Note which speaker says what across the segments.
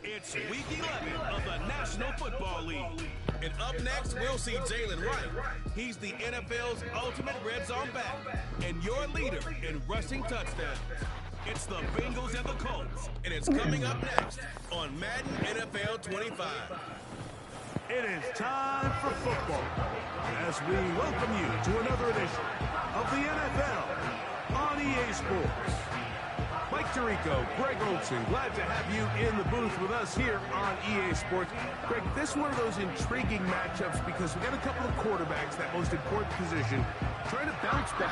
Speaker 1: It's week 11 of the National Football League. And up next, we'll see Jalen Wright. He's the NFL's ultimate red zone back and your leader in rushing touchdowns. It's the Bengals and the Colts, and it's coming up next on Madden NFL 25.
Speaker 2: It is time for football as we welcome you to another edition of the NFL on EA Sports. Mike Tirico, Greg Olson, glad to have you in the booth with us here on EA Sports. Greg, this is one of those intriguing matchups because we got a couple of quarterbacks, that most important position, trying to bounce back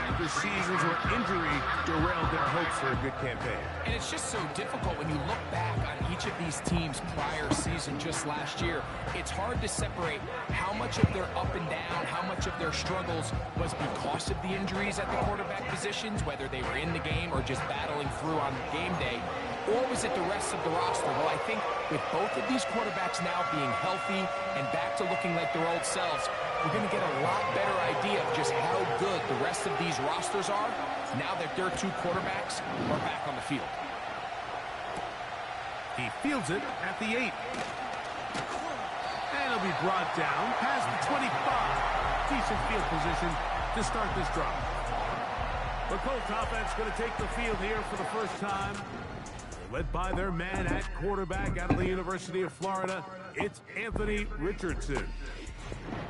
Speaker 2: after seasons where injury derailed their hopes for a good campaign.
Speaker 3: And it's just so difficult when you look back on each of these teams' prior season just last year. It's hard to separate how much of their up and down, how much of their struggles was because of the injuries at the quarterback positions, whether they were in the game or just battling through on game day, or was it the rest of the roster? Well, I think with both of these quarterbacks now being healthy and back to looking like their old selves, we're going to get a lot better idea of just how good the rest of these rosters are now that their two quarterbacks are back on the field.
Speaker 2: He fields it at the 8. And he'll be brought down past the 25. Decent field position to start this drive. The Colts offense going to take the field here for the first time. They're led by their man at quarterback out of the University of Florida. It's Anthony Richardson.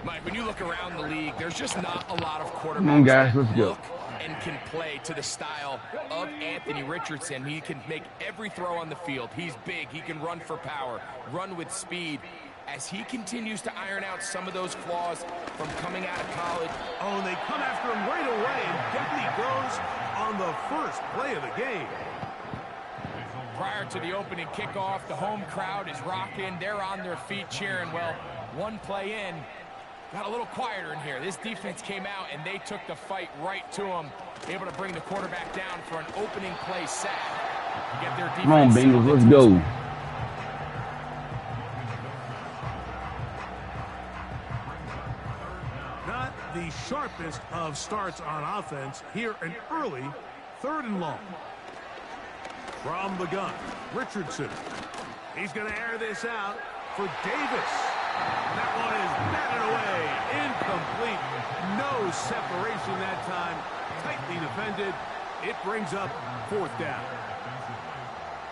Speaker 3: Mike, when you look around the league, there's just not a lot of quarterbacks
Speaker 4: guys, let's
Speaker 3: that
Speaker 4: go.
Speaker 3: look and can play to the style of Anthony Richardson. He can make every throw on the field. He's big. He can run for power, run with speed. As he continues to iron out some of those flaws from coming out of college.
Speaker 2: Oh, and they come after him right away, and down he goes on the first play of the game.
Speaker 3: Prior to the opening kickoff, the home crowd is rocking. They're on their feet cheering. Well, one play in, got a little quieter in here. This defense came out, and they took the fight right to him, able to bring the quarterback down for an opening play sack. Get their defense.
Speaker 4: Come on, Bengals, let's go.
Speaker 2: Not the sharpest of starts on offense. Here an early 3rd and long. From the gun, Richardson. He's going to air this out for Davis. That one is batted away. Incomplete. No separation that time. Tightly defended. It brings up 4th down.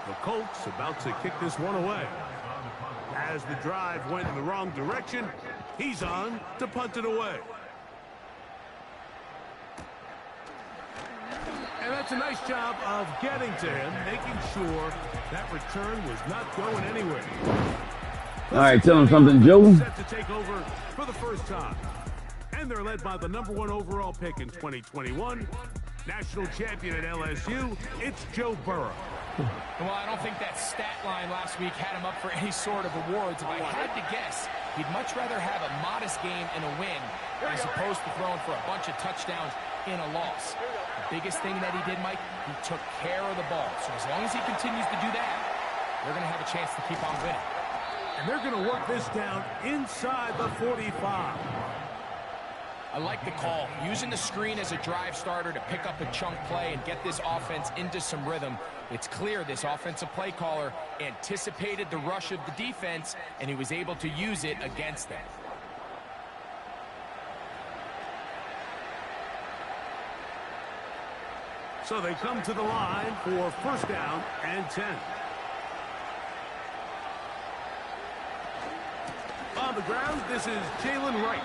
Speaker 2: The Colts about to kick this one away. As the drive went in the wrong direction, he's on to punt it away. And that's a nice job of getting to him, making sure that return was not going anywhere.
Speaker 4: All right, tell him something, Joe.
Speaker 2: Set to take over for the first time. And they're led by the #1 overall pick in 2021, national champion at LSU. It's Joe Burrow.
Speaker 3: Well, I don't think that stat line last week had him up for any sort of awards. If I had to guess, he'd much rather have a modest game and a win as opposed to throwing for a bunch of touchdowns in a loss. The biggest thing that he did, Mike, he took care of the ball. So as long as he continues to do that, they're going to have a chance to keep on winning.
Speaker 2: And they're going to work this down inside the 45.
Speaker 3: I like the call. Using the screen as a drive starter to pick up a chunk play and get this offense into some rhythm. It's clear this offensive play caller anticipated the rush of the defense, and he was able to use it against them.
Speaker 2: So they come to the line for 1st down and 10. On the ground, this is Jalen Wright.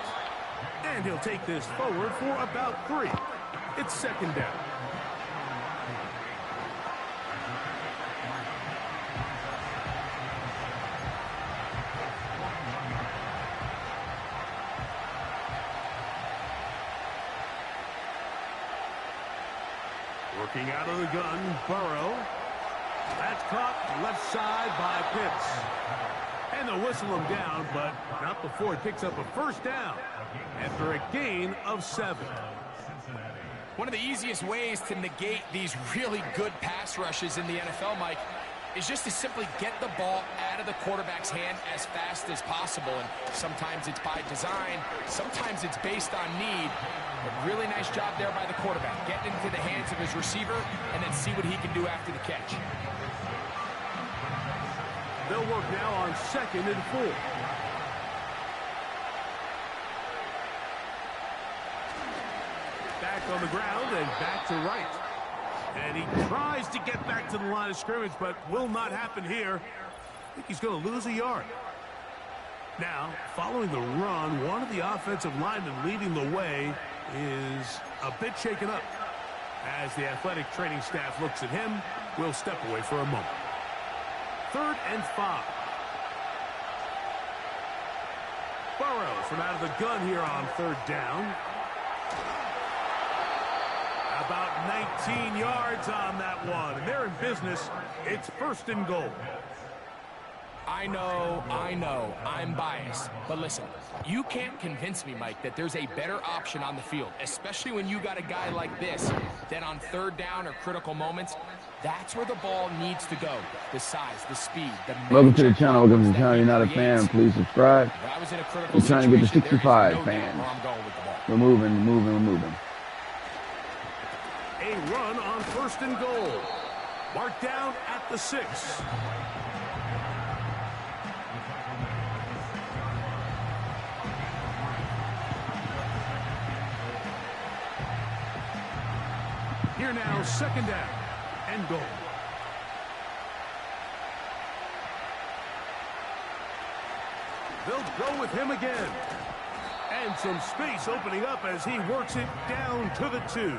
Speaker 2: And he'll take this forward for about 3. It's 2nd down. Working out of the gun, Burrow. That's caught left side by Pitts. And they'll whistle him down, but not before it picks up a 1st down after a gain of 7.
Speaker 3: One of the easiest ways to negate these really good pass rushes in the NFL, Mike, is just to simply get the ball out of the quarterback's hand as fast as possible. And sometimes it's by design, sometimes it's based on need. But really nice job there by the quarterback, getting into the hands of his receiver and then see what he can do after the catch.
Speaker 2: They'll work now on 2nd and 4. Back on the ground and back to right. And he tries to get back to the line of scrimmage, but will not happen here. I think he's going to lose a yard. Now, following the run, one of the offensive linemen leading the way is a bit shaken up. As the athletic training staff looks at him, we'll step away for a moment. 3rd and 5. Burrow from out of the gun here on 3rd down. About 19 yards on that one. And they're in business. It's 1st and goal.
Speaker 3: I know, I'm biased. But listen, you can't convince me, Mike, that there's a better option on the field, especially when you got a guy like this, than on 3rd down or critical moments. That's where the ball needs to go. The size, the speed, the...
Speaker 4: Welcome to the channel. Welcome to the channel. You're not a fan, please subscribe. We're trying to get to 65 fans. We're moving.
Speaker 2: A run on 1st and goal. Marked down at the 6. Here now, 2nd down and goal. They'll go with him again. And some space opening up as he works it down to the 2.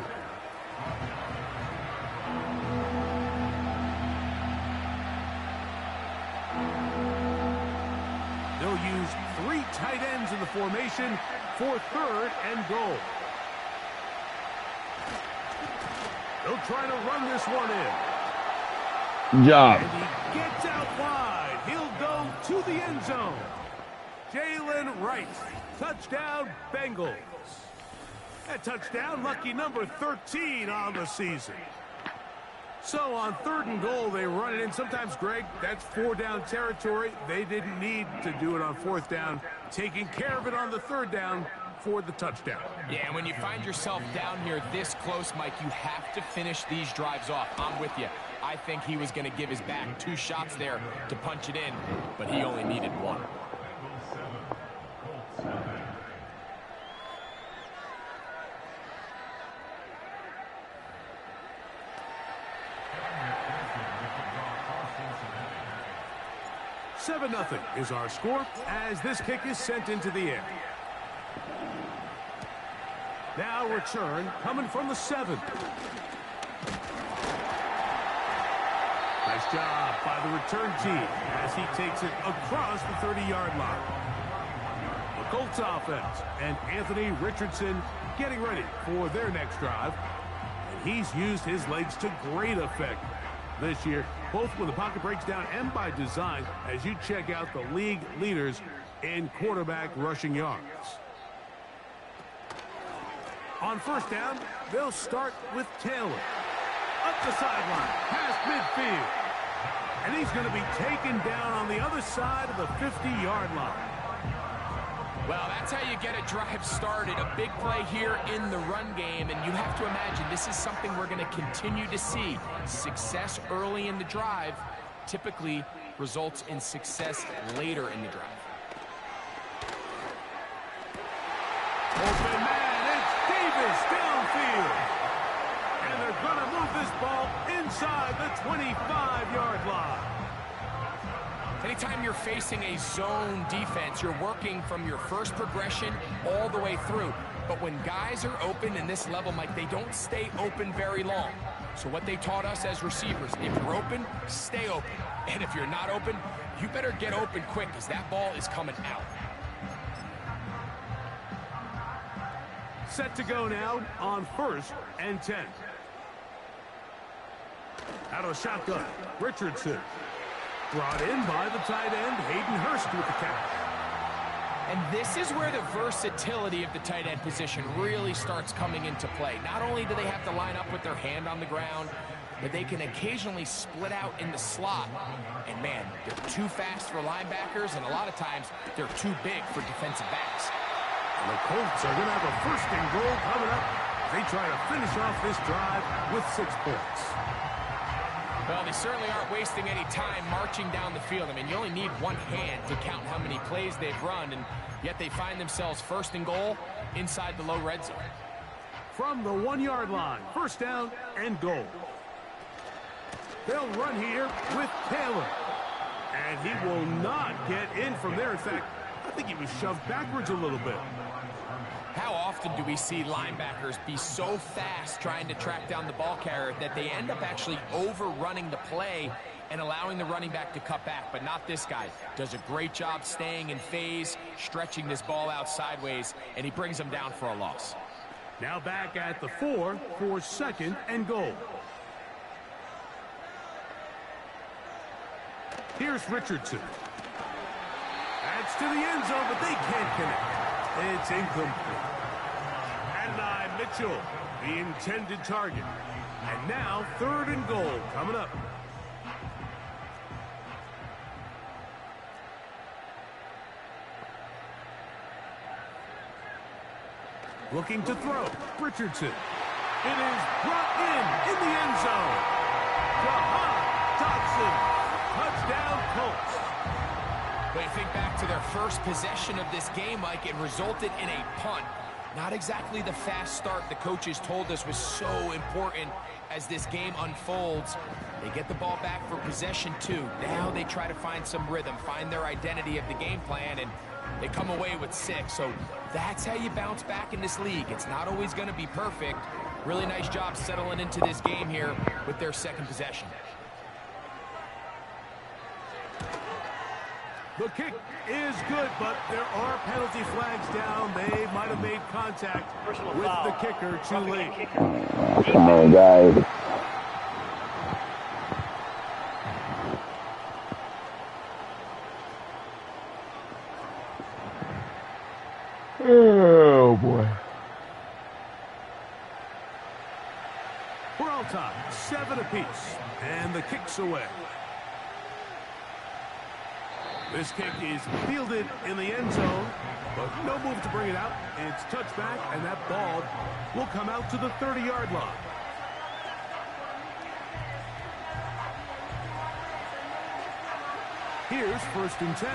Speaker 2: They'll use 3 tight ends in the formation for 3rd and goal. They'll try to run this one in.
Speaker 4: Good job.
Speaker 2: And he gets out wide. He'll go to the end zone. Jalen Wright. Touchdown, Bengals. That touchdown, lucky number 13 on the season. So on 3rd and goal, they run it in. Sometimes, Greg, that's 4-down territory. They didn't need to do it on 4th down. Taking care of it on the 3rd down for the touchdown.
Speaker 3: Yeah, and when you find yourself down here this close, Mike, you have to finish these drives off. I'm with you. I think he was going to give his back 2 shots there to punch it in, but he only needed 1.
Speaker 2: Seven 0 is our score as this kick is sent into the air. Now return coming from the 7. Nice job by the return team as he takes it across the 30-yard line. The Colts offense and Anthony Richardson getting ready for their next drive. And he's used his legs to great effect this year, both when the pocket breaks down and by design, as you check out the league leaders in quarterback rushing yards. On 1st down, they'll start with Taylor. Up the sideline, past midfield. And he's going to be taken down on the other side of the 50-yard line.
Speaker 3: Well, that's how you get a drive started. A big play here in the run game, and you have to imagine this is something we're going to continue to see. Success early in the drive typically results in success later in the drive.
Speaker 2: Open man, it's Davis downfield. And they're going to move this ball inside the 25-yard line.
Speaker 3: Anytime you're facing a zone defense, you're working from your first progression all the way through. But when guys are open in this level, Mike, they don't stay open very long. So what they taught us as receivers, if you're open, stay open. And if you're not open, you better get open quick because that ball is coming out.
Speaker 2: Set to go now on 1st and 10. Out of the shotgun, Richardson. Brought in by the tight end, Hayden Hurst with the catch.
Speaker 3: And this is where the versatility of the tight end position really starts coming into play. Not only do they have to line up with their hand on the ground, but they can occasionally split out in the slot. And man, they're too fast for linebackers, and a lot of times they're too big for defensive backs.
Speaker 2: And the Colts are going to have a 1st and goal coming up. They try to finish off this drive with 6 points.
Speaker 3: Well, they certainly aren't wasting any time marching down the field. I mean, you only need one hand to count how many plays they've run, and yet they find themselves first and goal inside the low red zone.
Speaker 2: From the 1-yard line, first down and goal. They'll run here with Taylor. And he will not get in from there. In fact, I think he was shoved backwards a little bit.
Speaker 3: How often do we see linebackers be so fast trying to track down the ball carrier that they end up actually overrunning the play and allowing the running back to cut back? But not this guy. Does a great job staying in phase, stretching this ball out sideways, and he brings them down for a loss.
Speaker 2: Now back at the 4 for second and goal. Here's Richardson. That's to the end zone, but they can't connect. It's incomplete. And Mitchell, the intended target. And now third and goal coming up. Looking to throw. Richardson. It is brought in the end zone. Jahan Dotson. Touchdown, Colts.
Speaker 3: But you think back to their first possession of this game, Mike, it resulted in a punt. Not exactly the fast start the coaches told us was so important as this game unfolds. They get the ball back for possession 2. Now they try to find some rhythm, find their identity of the game plan, and they come away with 6. So that's how you bounce back in this league. It's not always going to be perfect. Really nice job settling into this game here with their second possession.
Speaker 2: The kick is good, but there are penalty flags down. They might have made contact with the kicker too late.
Speaker 4: Come on, guys. Oh, boy.
Speaker 2: We're all tied, 7 apiece, and the kick's away. This kick is fielded in the end zone, but no move to bring it out. It's touchback, and that ball will come out to the 30-yard line. Here's first and 10.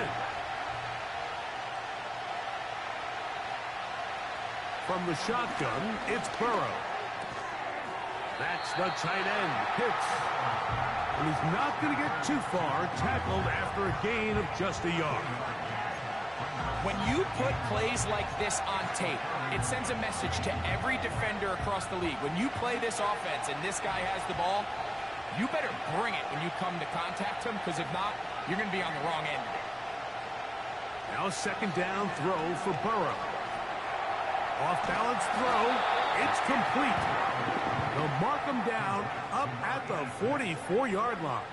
Speaker 2: From the shotgun, it's Burrow. That's the tight end, Pitts. And he's not going to get too far, tackled after a gain of just a yard.
Speaker 3: When you put plays like this on tape, it sends a message to every defender across the league. When you play this offense and this guy has the ball, you better bring it when you come to contact him, because if not, you're going to be on the wrong end of it.
Speaker 2: Now second down throw for Burrow. Off-balance throw. It's complete. They'll mark him down up at the 44-yard line.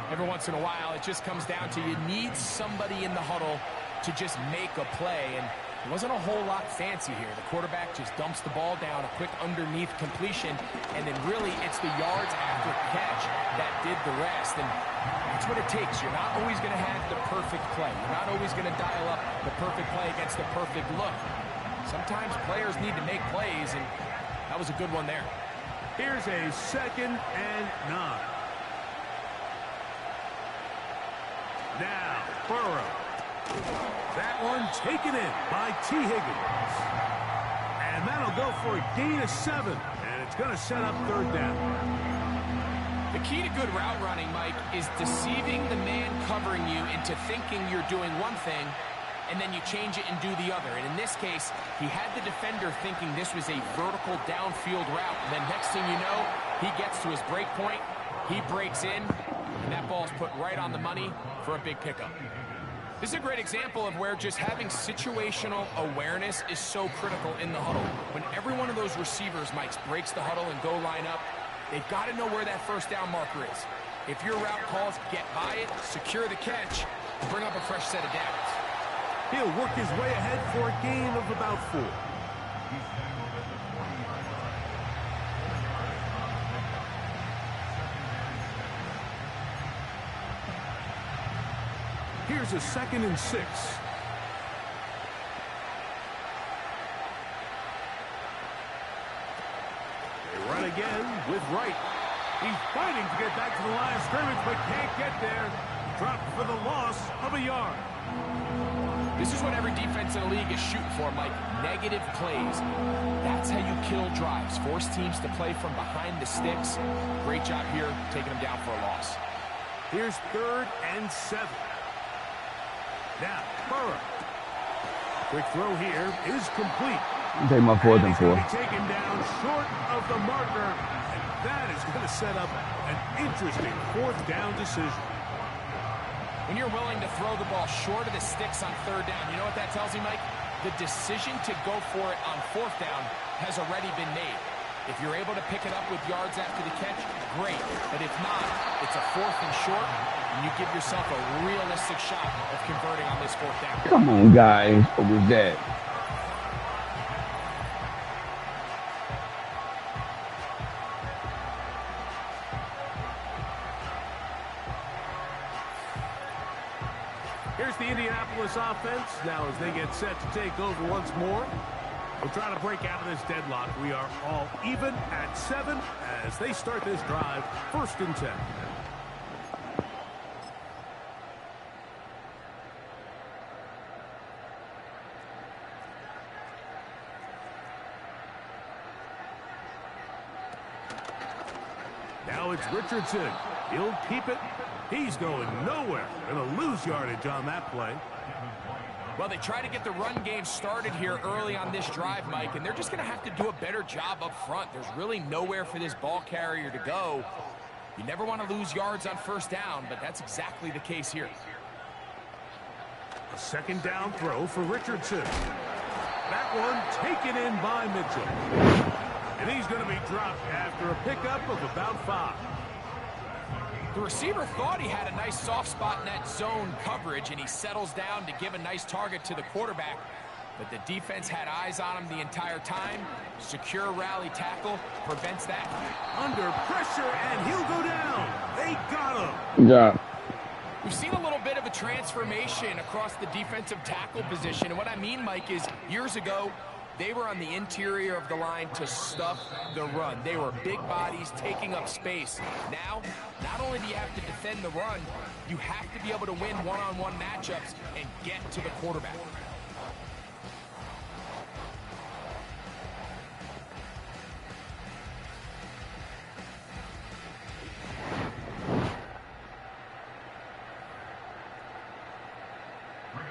Speaker 3: Every once in a while, it just comes down to you need somebody in the huddle to just make a play. And it wasn't a whole lot fancy here. The quarterback just dumps the ball down, a quick underneath completion, and then really it's the yards after catch that did the rest. And that's what it takes. You're not always going to have the perfect play. You're not always going to dial up the perfect play against the perfect look. Sometimes players need to make plays, and that was a good one there.
Speaker 2: Here's a second and 9. Now, Burrow. That one taken in by T. Higgins. And that'll go for a gain of 7, and it's going to set up third down.
Speaker 3: The key to good route running, Mike, is deceiving the man covering you into thinking you're doing one thing, and then you change it and do the other. And in this case, he had the defender thinking this was a vertical downfield route. And then next thing you know, he gets to his break point, he breaks in, and that ball's put right on the money for a big pickup. This is a great example of where just having situational awareness is so critical in the huddle. When every one of those receivers, Mike, breaks the huddle and go line up, they've got to know where that first down marker is. If your route calls, get by it, secure the catch, and bring up a fresh set of downs.
Speaker 2: He'll work his way ahead for a gain of about 4. Here's a second and 6. They run again with Wright. He's fighting to get back to the line of scrimmage, but can't get there. Dropped for the loss of a yard.
Speaker 3: This is what every defense in the league is shooting for, Mike. Negative plays. That's how you kill drives. Force teams to play from behind the sticks. Great job here, taking them down for a loss.
Speaker 2: Here's 3rd and 7. Now, Burrow. Quick throw here is complete.
Speaker 4: Take my 4th and 4.
Speaker 2: Taken down short of the marker, and that is going to set up an interesting 4th down decision.
Speaker 3: When you're willing to throw the ball short of the sticks on 3rd down, you know what that tells you, Mike? The decision to go for it on 4th down has already been made. If you're able to pick it up with yards after the catch, great. But if not, it's a 4th and short, and you give yourself a realistic shot of converting on this 4th down.
Speaker 4: Come on, guys. What was that?
Speaker 2: Here's the Indianapolis offense. Now as they get set to take over once more, we'll try to break out of this deadlock. We are all even at 7 as they start this drive, 1st and 10. Now it's Richardson. He'll keep it. He's going nowhere. Going to lose yardage on that play.
Speaker 3: Well, they try to get the run game started here early on this drive, Mike, and they're just going to have to do a better job up front. There's really nowhere for this ball carrier to go. You never want to lose yards on 1st down, but that's exactly the case here.
Speaker 2: A 2nd down throw for Richardson. That one taken in by Mitchell. And he's going to be dropped after a pickup of about 5.
Speaker 3: The receiver thought he had a nice soft spot in that zone coverage, and he settles down to give a nice target to the quarterback. But the defense had eyes on him the entire time. Secure rally tackle prevents that.
Speaker 2: Under pressure, and he'll go down. They got him.
Speaker 4: Yeah.
Speaker 3: We've seen a little bit of a transformation across the defensive tackle position. And what I mean, Mike, is years ago, they were on the interior of the line to stuff the run. They were big bodies taking up space. Now, not only do you have to defend the run, you have to be able to win one-on-one matchups and get to the quarterback.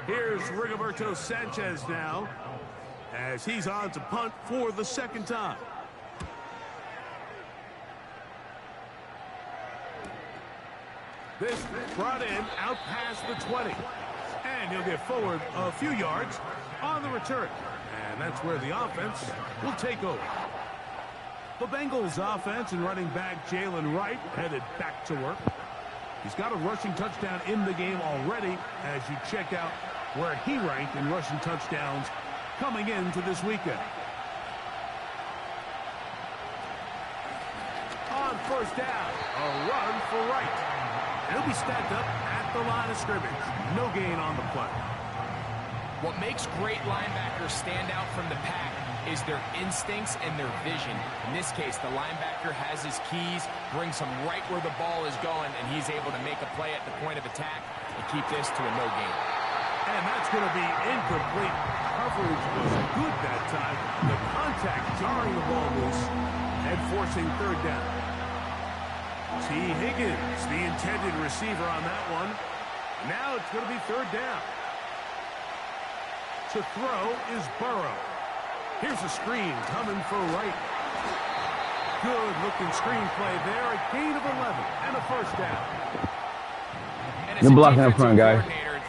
Speaker 2: Here's Rigoberto Sanchez now, as he's on to punt for the 2nd time. This brought in out past the 20. And he'll get forward a few yards on the return. And that's where the offense will take over. The Bengals offense and running back Jalen Wright headed back to work. He's got a rushing touchdown in the game already as you check out where he ranked in rushing touchdowns coming into this weekend. On 1st down, a run for Wright. He'll be stacked up at the line of scrimmage. No gain on the play.
Speaker 3: What makes great linebackers stand out from the pack is their instincts and their vision. In this case, the linebacker has his keys, brings him right where the ball is going, and he's able to make a play at the point of attack and keep this to a no gain.
Speaker 2: And that's going to be incomplete. Coverage was good that time. The contact jarring the ball loose and forcing 3rd down. T. Higgins, the intended receiver on that one. Now it's going to be 3rd down. To throw is Burrow. Here's a screen coming for Wright. Good-looking screen play there. A gain of 11 and a 1st down.
Speaker 3: You're
Speaker 4: blocking up front, guys.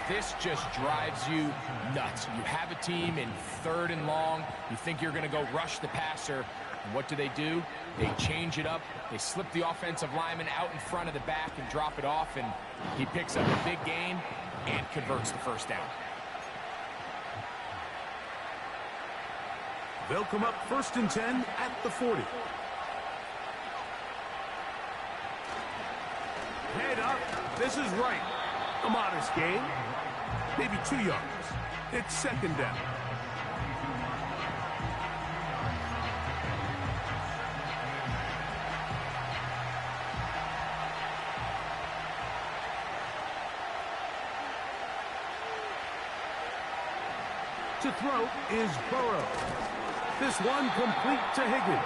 Speaker 3: This just drives you nuts. You have a team in 3rd and long. You think you're going to go rush the passer. And what do? They change it up. They slip the offensive lineman out in front of the back and drop it off. And he picks up a big gain and converts the 1st down.
Speaker 2: They'll come up 1st and 10 at the 40. Head up. This is Wright. A modest gain. Maybe 2 yards. It's 2nd down. to throw is Burrow. This one complete to Higgins.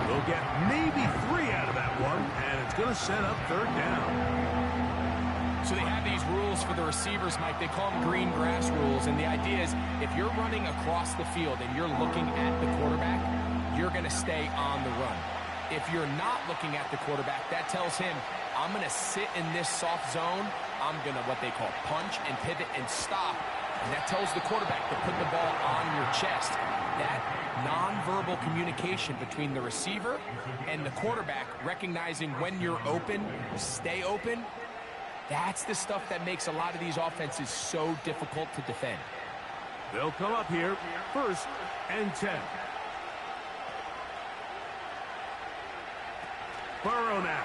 Speaker 2: They'll get maybe 3 out of that one, and it's going to set up third down.
Speaker 3: So they have these rules for the receivers, Mike. They call them green grass rules, and the idea is if you're running across the field and you're looking at the quarterback, you're going to stay on the run. If you're not looking at the quarterback, that tells him, I'm going to sit in this soft zone. I'm going to what they call punch and pivot and stop. And that tells the quarterback to put the ball on your chest. That nonverbal communication between the receiver and the quarterback, recognizing when you're open, stay open, that's the stuff that makes a lot of these offenses so difficult to defend.
Speaker 2: They'll come up here, 1st and 10. Burrow now.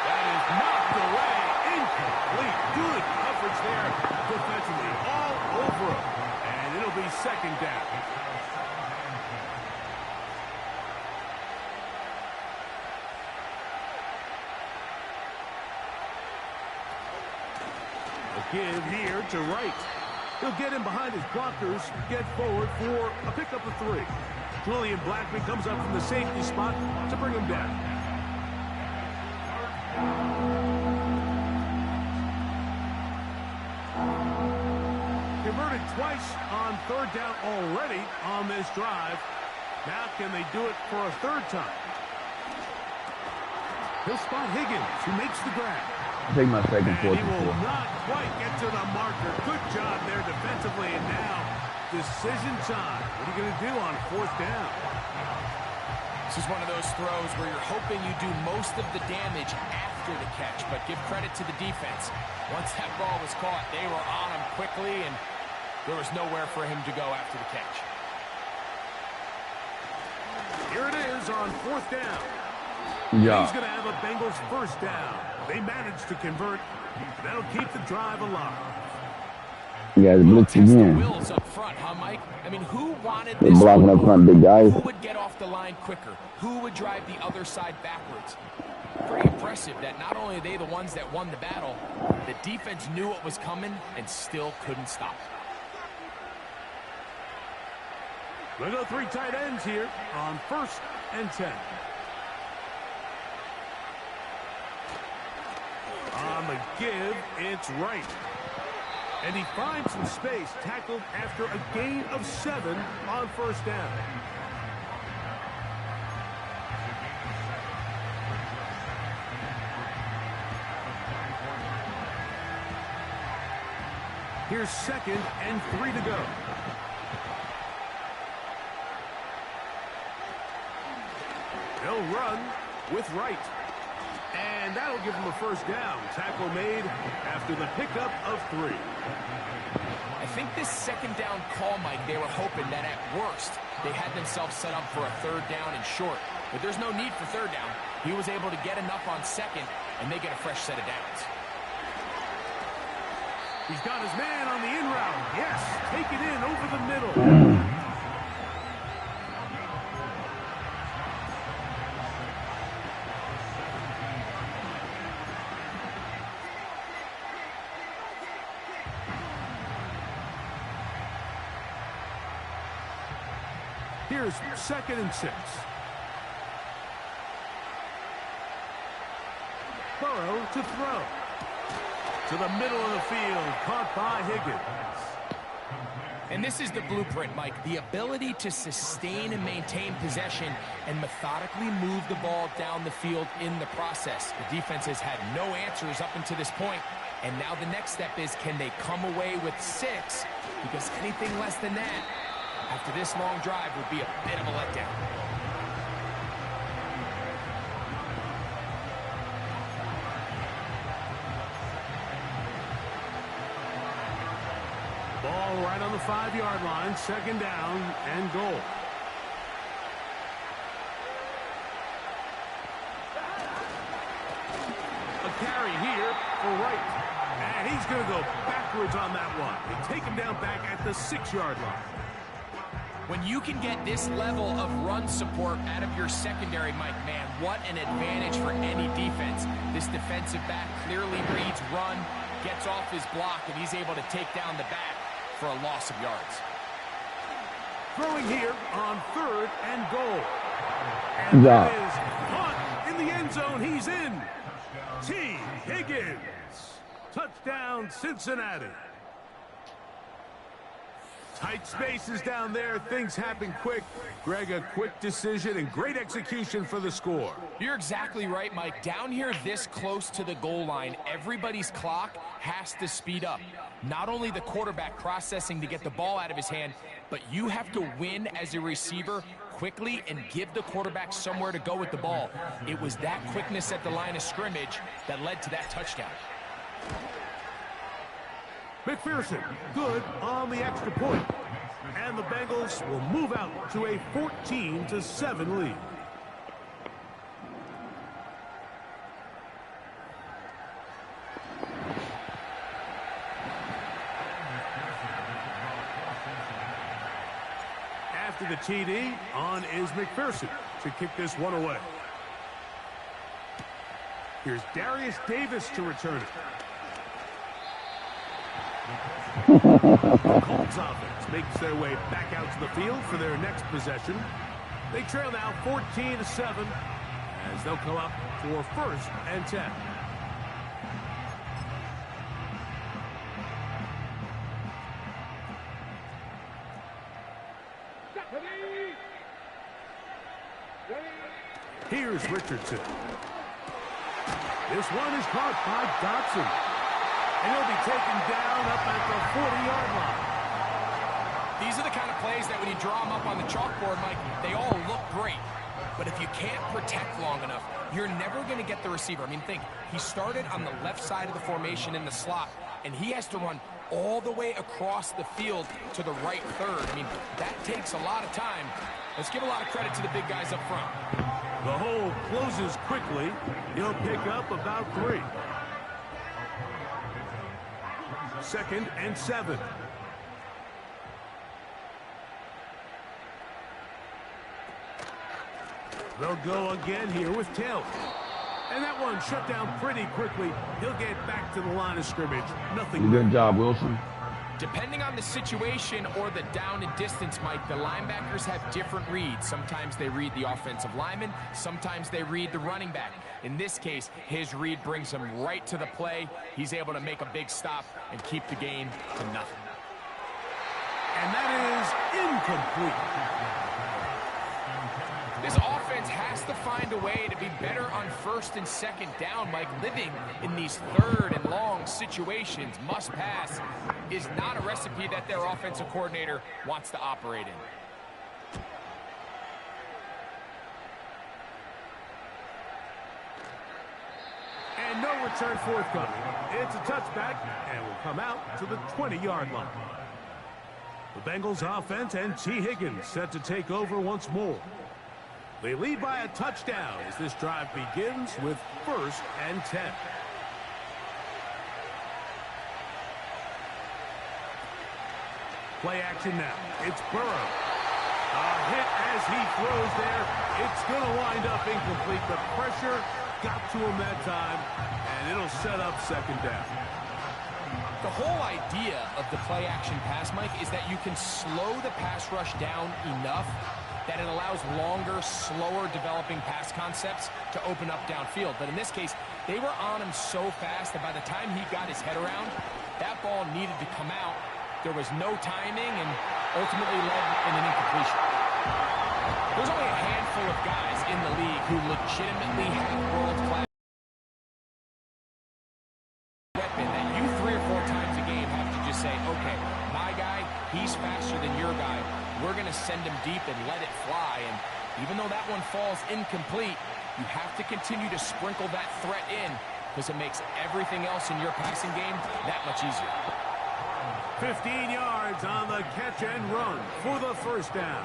Speaker 2: That is knocked away. Incomplete. Good coverage there defensively. All over him. And it'll be 2nd down. A give here to Wright. He'll get in behind his blockers, get forward for a pickup of 3. Julian Blackman comes up from the safety spot to bring him down. Converted twice on 3rd down already on this drive. Now can they do it for a 3rd time? He'll spot Higgins, who makes the grab.
Speaker 4: Take my second,
Speaker 2: and
Speaker 4: 4th
Speaker 2: he
Speaker 4: and
Speaker 2: will
Speaker 4: 4.
Speaker 2: not quite get to the marker. Good job there defensively, and now decision time. What are you going to do on 4th down?
Speaker 3: This is one of those throws where you're hoping you do most of the damage after the catch, but give credit to the defense. Once that ball was caught, they were on him quickly, and there was nowhere for him to go after the catch.
Speaker 2: Here it is on 4th down.
Speaker 4: Yeah.
Speaker 2: He's going to have a Bengals 1st down. They managed to convert. That'll keep the drive alive.
Speaker 4: You guys blitz
Speaker 3: Test the
Speaker 4: again.
Speaker 3: wills up front, huh, Mike? I mean, who wanted
Speaker 4: They're
Speaker 3: this
Speaker 4: blocking
Speaker 3: one
Speaker 4: up front, big guys.
Speaker 3: Who would get off the line quicker? Who would drive the other side backwards? Pretty impressive that not only are they the ones that won the battle, the defense knew what was coming and still couldn't stop.
Speaker 2: We'll go 3 tight ends here on 1st and 10. On the give, it's Wright. And he finds some space, tackled after a gain of 7 on 1st down. Here's 2nd and 3 to go. They'll run with Wright. And that'll give him a 1st down. Tackle made after the pickup of 3.
Speaker 3: I think this 2nd down call, Mike, they were hoping that at worst they had themselves set up for a 3rd down and short. But there's no need for 3rd down. He was able to get enough on 2nd, and they get a fresh set of downs.
Speaker 2: He's got his man on the in route. Yes, take it in over the middle. Here's 2nd and 6. Burrow to throw. To the middle of the field, caught by Higgins.
Speaker 3: And this is the blueprint, Mike. The ability to sustain and maintain possession and methodically move the ball down the field in the process. The defense has had no answers up until this point, and now the next step is, can they come away with 6? Because anything less than that, after this long drive, would be a bit of a letdown.
Speaker 2: Ball right on the 5-yard line, 2nd down and goal. A carry here for Wright. And he's going to go backwards on that one. They take him down back at the 6-yard line.
Speaker 3: When you can get this level of run support out of your secondary, Mike, man, what an advantage for any defense. This defensive back clearly reads run, gets off his block, and he's able to take down the back for a loss of yards.
Speaker 2: Throwing here on 3rd and goal. And that is caught in the end zone. He's in. T. Higgins. Touchdown, Cincinnati. Tight spaces down there. Things happen quick. Greg, a quick decision and great execution for the score.
Speaker 3: You're exactly right, Mike. Down here this close to the goal line, everybody's clock has to speed up. Not only the quarterback processing to get the ball out of his hand, but you have to win as a receiver quickly and give the quarterback somewhere to go with the ball. It was that quickness at the line of scrimmage that led to that touchdown.
Speaker 2: McPherson, good on the extra point. And the Bengals will move out to a 14-7 lead. After the TD, on is McPherson to kick this one away. Here's Darius Davis to return it. The Colts offense makes their way back out to the field for their next possession. They trail now 14-7 as they'll come up for 1st and 10. Here's Richardson. This one is caught by Dotson. And he'll be taken down up at the 40-yard line.
Speaker 3: These are the kind of plays that when you draw them up on the chalkboard, Mike, they all look great. But if you can't protect long enough, you're never going to get the receiver. I mean, think, he started on the left side of the formation in the slot, and he has to run all the way across the field to the right third. I mean, that takes a lot of time. Let's give a lot of credit to the big guys up front.
Speaker 2: The hole closes quickly. He'll pick up about 3. 2nd and 7. They'll go again here with Taylor. And that one shut down pretty quickly. He'll get back to the line of scrimmage. Nothing.
Speaker 4: Good job, Wilson.
Speaker 3: Depending on the situation or the down and distance, Mike, the linebackers have different reads. Sometimes they read the offensive lineman. Sometimes they read the running back. In this case, his read brings him right to the play. He's able to make a big stop and keep the game to nothing.
Speaker 2: And that is incomplete.
Speaker 3: This offense has to find a way to be better on 1st and 2nd down, Mike. Living in these 3rd and long situations, must pass, is not a recipe that their offensive coordinator wants to operate in.
Speaker 2: And no return forthcoming. It's a touchback and will come out to the 20-yard line. The Bengals offense and T. Higgins set to take over once more. They lead by a touchdown as this drive begins with 1st and 10. Play action now. It's Burrow. A hit as he throws there. It's going to wind up incomplete. The pressure got to him that time, and it'll set up 2nd down.
Speaker 3: The whole idea of the play-action pass, Mike, is that you can slow the pass rush down enough that it allows longer, slower developing pass concepts to open up downfield. But in this case, they were on him so fast that by the time he got his head around, that ball needed to come out. There was no timing and ultimately led in an incompletion. There's only a handful of guys in the league who legitimately have world-class weapon that you 3 or 4 times a game have to just say, okay, my guy, he's faster than your guy. We're going to send him deep and let it fly. And even though that one falls incomplete, you have to continue to sprinkle that threat in because it makes everything else in your passing game that much easier.
Speaker 2: 15 yards on the catch and run for the 1st down.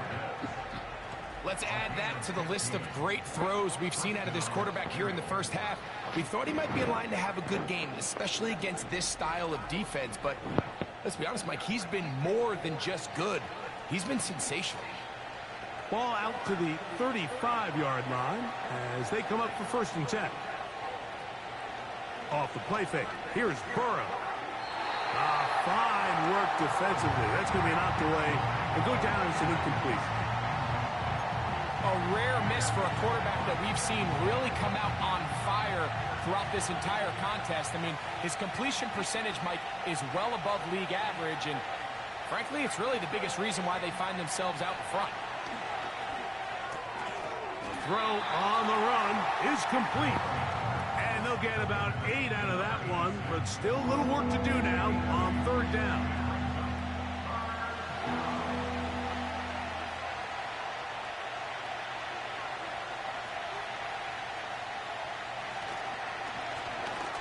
Speaker 3: Let's add that to the list of great throws we've seen out of this quarterback here in the 1st half. We thought he might be in line to have a good game, especially against this style of defense. But let's be honest, Mike, he's been more than just good. He's been sensational.
Speaker 2: Ball out to the 35-yard line as they come up for 1st and 10. Off the play fake, here's Burrow. Fine work defensively. That's going to be knocked away and go down as an incompletion.
Speaker 3: A rare miss for a quarterback that we've seen really come out on fire throughout this entire contest. I mean, his completion percentage, Mike, is well above league average, and frankly, it's really the biggest reason why they find themselves out in front.
Speaker 2: Throw on the run is complete. And they'll get about 8 out of that one, but still a little work to do now on third down.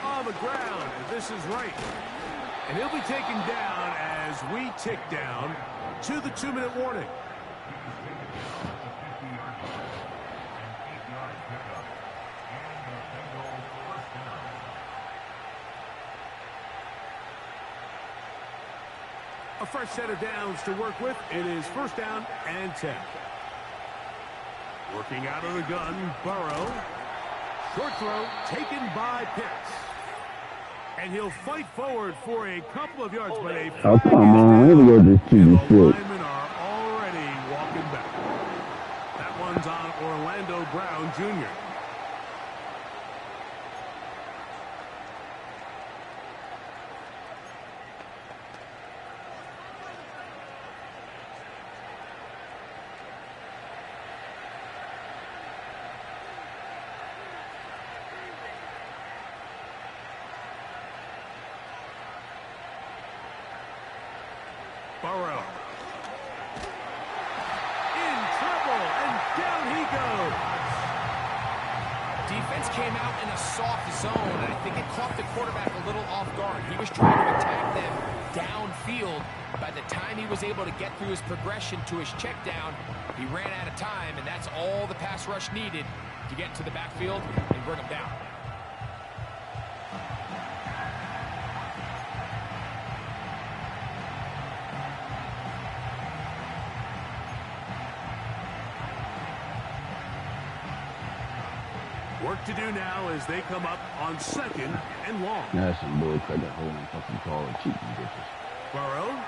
Speaker 2: On the ground, this is right. And he'll be taken down as we tick down to the 2-minute warning. A fresh set of downs to work with. It is first down and 10. Working out of the gun, Burrow. Short throw taken by Pitts. And he'll fight forward for a couple of yards, but a
Speaker 4: oh, come on. Here we go, this
Speaker 2: the
Speaker 4: 2-6.
Speaker 2: linemen are already walking back. That one's on Orlando Brown, Jr. Burrow. In trouble, and down he goes.
Speaker 3: Defense came out in a soft zone, and I think it caught the quarterback a little off guard. He was trying to attack them downfield. By the time he was able to get through his progression to his check down, he ran out of time, and that's all the pass rush needed to get to the backfield and bring him down.
Speaker 2: Work to do now as they come up on second and long.
Speaker 4: That's some bull cut that whole fucking call of cheating bitches.
Speaker 2: Burrow.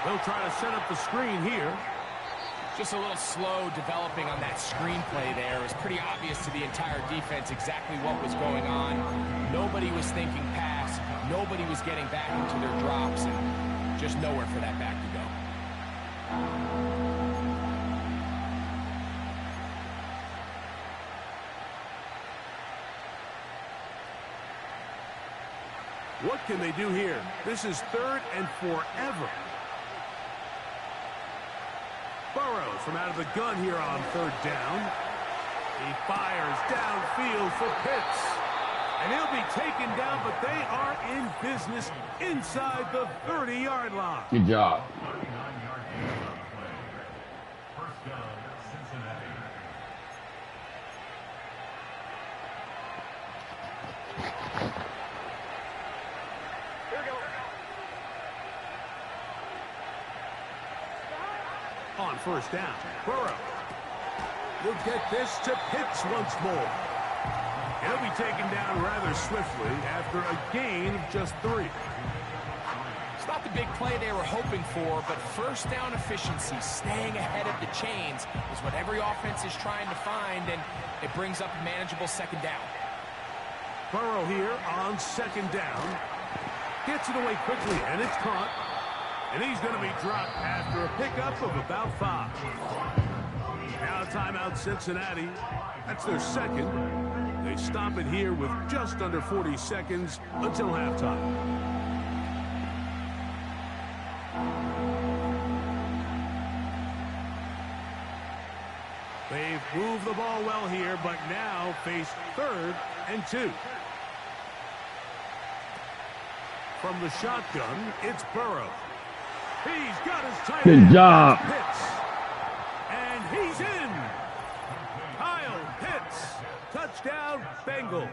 Speaker 2: They'll try to set up the screen here.
Speaker 3: Just a little slow developing on that screenplay there. It was pretty obvious to the entire defense exactly what was going on. Nobody was thinking pass. Nobody was getting back into their drops, and just nowhere for that back to go.
Speaker 2: What can they do here? This is third and forever. Burrow from out of the gun here on third down. He fires downfield for Pitts. And he'll be taken down, but they are in business inside the 30-yard line.
Speaker 4: Good job.
Speaker 2: On first down, Burrow. You'll get this to Pitts once more. He'll be taken down rather swiftly after a gain of just 3.
Speaker 3: It's not the big play they were hoping for, but first down efficiency, staying ahead of the chains, is what every offense is trying to find, and it brings up a manageable second down.
Speaker 2: Burrow here on second down. Gets it away quickly, and it's caught. And he's going to be dropped after a pickup of about 5. Now timeout Cincinnati. That's their second. They stop it here with just under 40 seconds until halftime. They've moved the ball well here, but now face third and 2. From the shotgun, it's Burrow. He's got his tight end.
Speaker 4: Good job.
Speaker 2: Pitts. And he's in. Kyle Pitts. Touchdown, Bengals.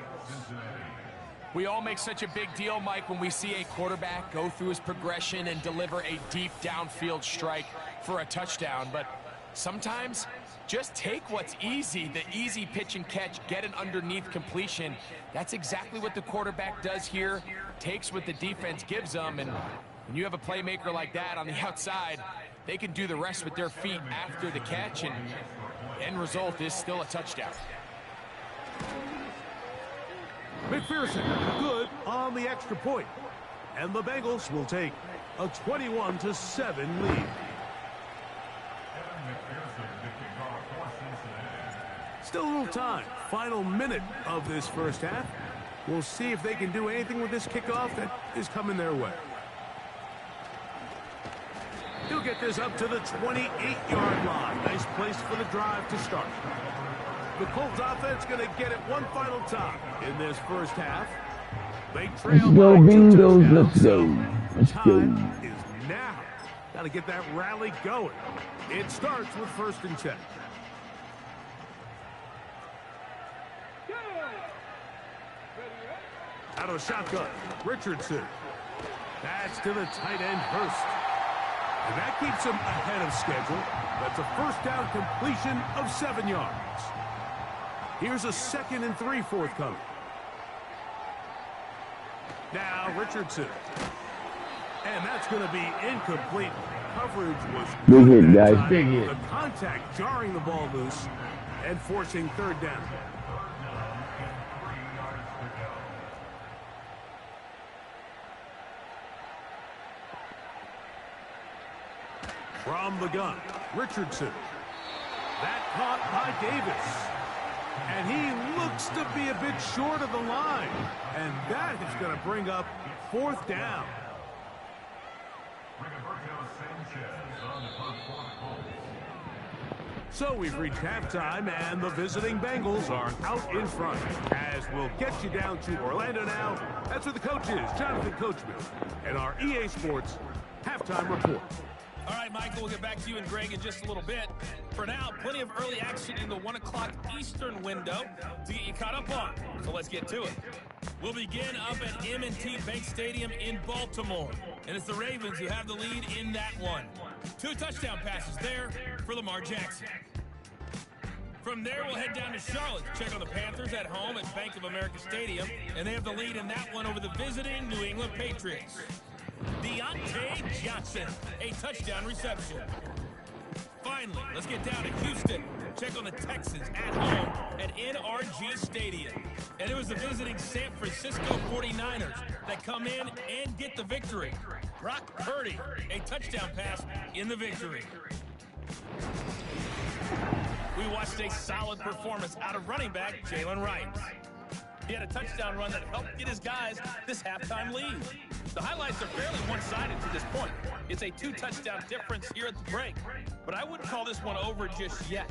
Speaker 3: We all make such a big deal, Mike, when we see a quarterback go through his progression and deliver a deep downfield strike for a touchdown. But sometimes Just take what's easy, the easy pitch and catch, get an underneath completion. That's exactly what the quarterback does here. Takes what the defense gives them, and when you have a playmaker like that on the outside, they can do the rest with their feet after the catch, and the end result is still a touchdown.
Speaker 2: McPherson, good on the extra point. And the Bengals will take a 21-7 lead. Still a little time. Final minute of this first half. We'll see if they can do anything with this kickoff that is coming their way. He'll get this up to the 28-yard line. Nice place for the drive to start. The Colts offense going to get it one final time in this first half. They trail by 2 touchdowns.
Speaker 4: Let's go. Let's go.
Speaker 2: Time is now. Got to get that rally going. It starts with 1st and 10. Out of a shotgun, Richardson. That's to the tight end, Hurst. And that keeps him ahead of schedule. That's a first down completion of 7 yards. Here's a 2nd and 3 forthcoming. Now Richardson. And that's going to be incomplete. Coverage was
Speaker 4: big
Speaker 2: good
Speaker 4: hit,
Speaker 2: that
Speaker 4: guys.
Speaker 2: time.
Speaker 4: Big hit.
Speaker 2: The contact jarring the ball loose and forcing 3rd down. From the gun, Richardson. That caught by Davis. And he looks to be a bit short of the line. And that is going to bring up 4th down. So we've reached halftime, and the visiting Bengals are out in front. As we'll get you down to Orlando now. That's where the coach is, Jonathan Coachman, and our EA Sports halftime report.
Speaker 5: All right, Michael, we'll get back to you and Greg in just a little bit. For now, plenty of early action in the 1 o'clock Eastern window to get you caught up on. So let's get to it. We'll begin up at M&T Bank Stadium in Baltimore. And it's the Ravens who have the lead in that one. 2 touchdown passes there for Lamar Jackson. From there, we'll head down to Charlotte to check on the Panthers at home at Bank of America Stadium. And they have the lead in that one over the visiting New England Patriots. Deontay Johnson, a touchdown reception. Finally, let's get down to Houston. Check on the Texans at home at NRG Stadium. And it was the visiting San Francisco 49ers that come in and get the victory. Brock Purdy, a touchdown pass in the victory. We watched a solid performance out of running back Jalen Wright. He had a touchdown run that helped get his guys this halftime lead. The highlights are fairly one-sided to this point. It's a 2-touchdown difference here at the break, but I wouldn't call this one over just yet.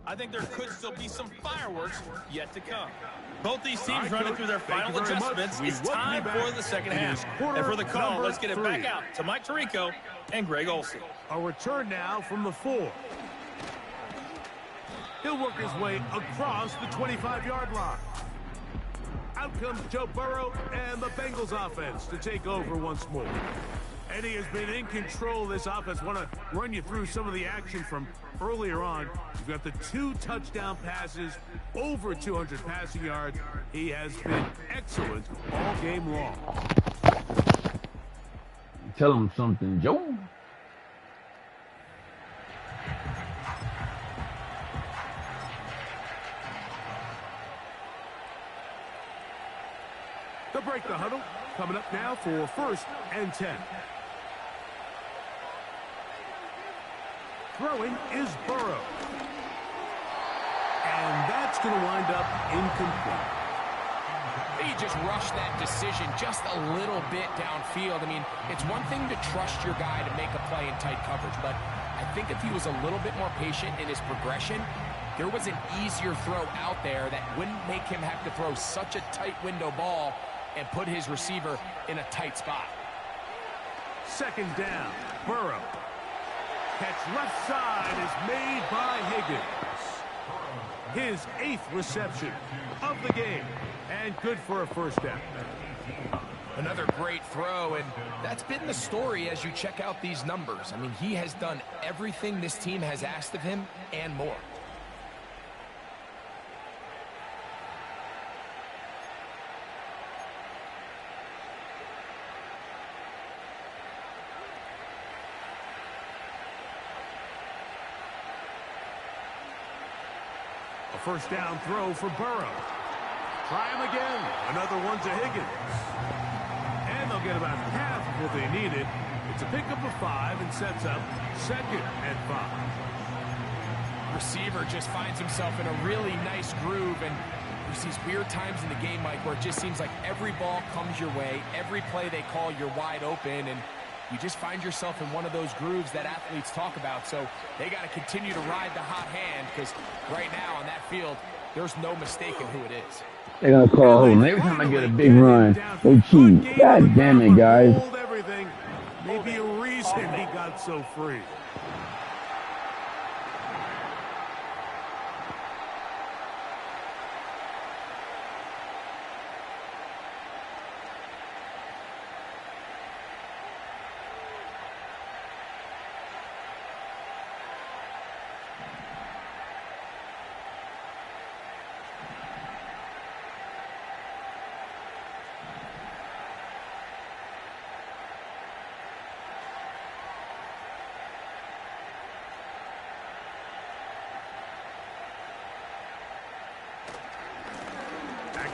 Speaker 5: I think there could still be some fireworks yet to come. Both these teams running through their final adjustments. It's time for the second half. And for the call, let's get it back out to Mike Tirico and Greg Olsen.
Speaker 2: A return now from the 4. He'll work his way across the 25-yard line. Out comes Joe Burrow and the Bengals offense to take over once more. And he has been in control of this offense. Want to run you through some of the action from earlier on. You've got the 2 touchdown passes, over 200 passing yards. He has been excellent all game long.
Speaker 4: Tell him something, Joe.
Speaker 2: They'll break the huddle. Coming up now for 1st and 10. Throwing is Burrow. And that's going to wind up incomplete.
Speaker 3: He just rushed that decision just a little bit downfield. I mean, it's one thing to trust your guy to make a play in tight coverage, but I think if he was a little bit more patient in his progression, there was an easier throw out there that wouldn't make him have to throw such a tight window ball and put his receiver in a tight spot.
Speaker 2: 2nd down, Burrow. Catch left side is made by Higgins. His 8th reception of the game, and good for a 1st down.
Speaker 3: Another great throw, and that's been the story as you check out these numbers. I mean, he has done everything this team has asked of him and more.
Speaker 2: first down throw for Burrow. Try him again. Another one to Higgins. And they'll get about half of what they needed. It's a pickup of 5 and sets up 2nd and 5.
Speaker 3: Receiver just finds himself in a really nice groove, and there's these weird times in the game, Mike, where it just seems like every ball comes your way, every play they call, you're wide open, and you just find yourself in one of those grooves that athletes talk about. So they got to continue to ride the hot hand, because right now on that field, there's no mistaking who it is.
Speaker 4: They're going to call holding. Every time I get a big run, they cheat. God damn it, guys.
Speaker 2: Maybe a reason he got so free.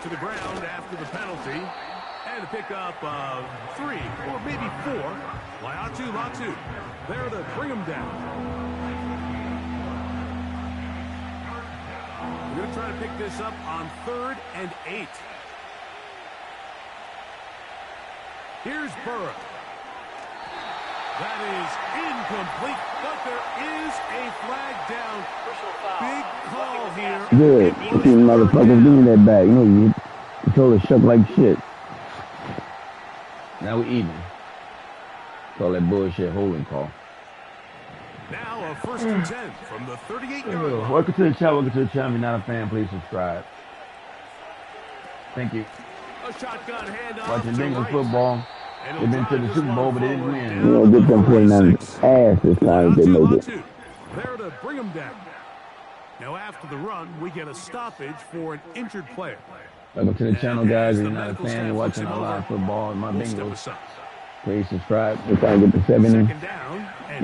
Speaker 2: To the ground after the penalty, and a pickup of 3 or maybe 4. Latu there to bring him down. We're going to try to pick this up on 3rd and 8. Here's Burrow. That is incomplete, but there is a flag down. Big call here.
Speaker 4: Good. You motherfuckers, give me that back. You know, you told us shuck like shit. Now we even. Call that bullshit holding call.
Speaker 2: Now a 1st and 10 from the 38-yard line.
Speaker 4: Welcome to the channel. Welcome to the channel. If you're not a fan, please subscribe. Thank you.
Speaker 2: A shotgun handoff.
Speaker 4: Watching Bengals football. They've been to the Super Bowl, but they didn't win.
Speaker 6: We'll get them 49ers ass this time if they make it.
Speaker 2: There to bring them down. Now after the run, we get a stoppage for an injured player.
Speaker 4: Welcome to the channel, guys. If you're not a fan, you're watching a live football and my Bengals. Please subscribe.
Speaker 6: We're trying to get to 70.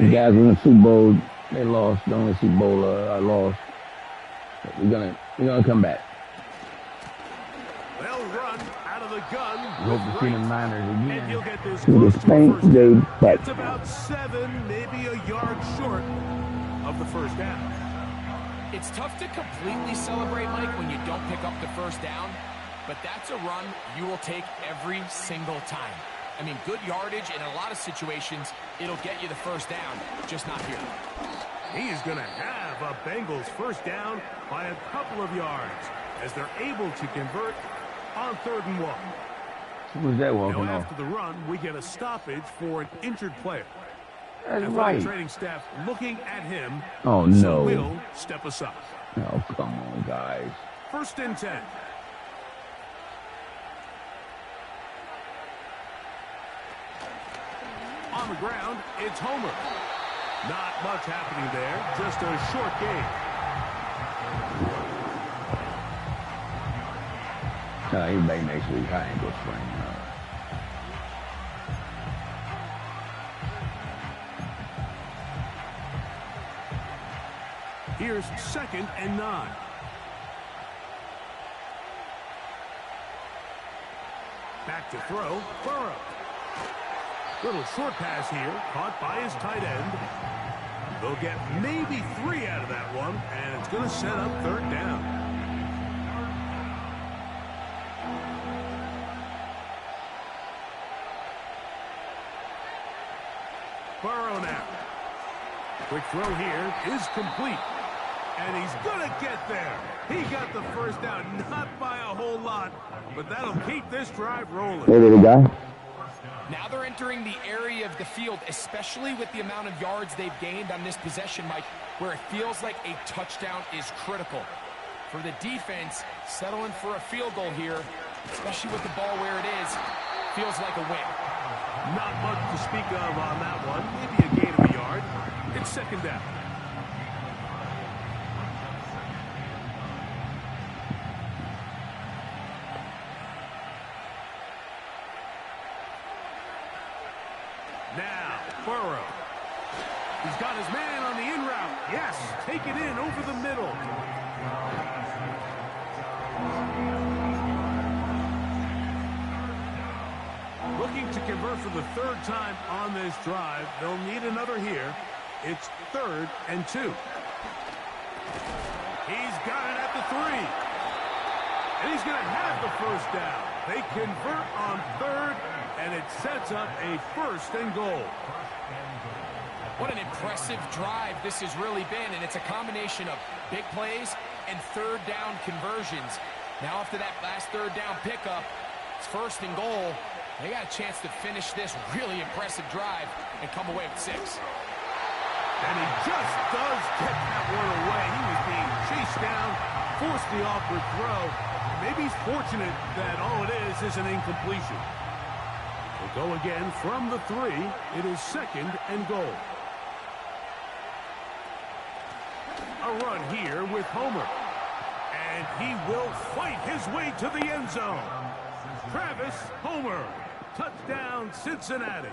Speaker 6: The guys in the Super Bowl, they lost. The only Super Bowl I lost. But we're gonna come back.
Speaker 2: They'll run out of the gun.
Speaker 4: We hope to see the Niners again.
Speaker 2: You'll get this
Speaker 6: To the Saints, they back.
Speaker 2: It's about 7, maybe a yard short of the first down.
Speaker 3: It's tough to completely celebrate, Mike, when you don't pick up the first down, but that's a run you will take every single time. I mean, good yardage in a lot of situations, it'll get you the first down, just not here.
Speaker 2: He is going to have a Bengals first down by a couple of yards as they're able to convert on 3rd and 1.
Speaker 4: Who was that walking
Speaker 2: Now
Speaker 4: off?
Speaker 2: after the run, we get a stoppage for an injured player.
Speaker 4: That's
Speaker 2: And
Speaker 4: right.
Speaker 2: the training staff looking at him.
Speaker 4: Oh,
Speaker 2: So
Speaker 4: no.
Speaker 2: will step aside.
Speaker 4: Oh, come on, guys.
Speaker 2: 1st and 10. On the ground, it's Homer. Not much happening there, just a short game.
Speaker 4: He's back next week. I ain't gonna spring.
Speaker 2: Here's 2nd and 9. Back to throw, Burrow. Little short pass here, caught by his tight end. They'll get maybe 3 out of that one, and it's going to set up 3rd down. Burrow now. Quick throw here is complete. And he's going to get there. He got the first down, not by a whole lot, but that'll keep this drive rolling.
Speaker 6: Hey, little guy.
Speaker 3: Now they're entering the area of the field, especially with the amount of yards they've gained on this possession, Mike, where it feels like a touchdown is critical. For the defense, settling for a field goal here, especially with the ball where it is, feels like a win.
Speaker 2: Not much to speak of on that one. Maybe a gain of a yard. It's 2nd down. Now, Burrow. He's got his man on the in route. Yes, take it in over the middle. Looking to convert for the third time on this drive. They'll need another here. It's 3rd and 2. He's got it at the 3. And he's going to have the first down. They convert on 3rd, and it sets up a 1st and goal.
Speaker 3: What an impressive drive this has really been, and it's a combination of big plays and 3rd down conversions. Now after that last 3rd down pickup, it's 1st and goal. They got a chance to finish this really impressive drive and come away with 6.
Speaker 2: And he just does get that one away. He was being chased down, forced the awkward throw. Maybe he's fortunate that all it is an incompletion. We'll go again from the 3. It is 2nd and goal. A run here with Homer. And he will fight his way to the end zone. Travis Homer. Touchdown, Cincinnati.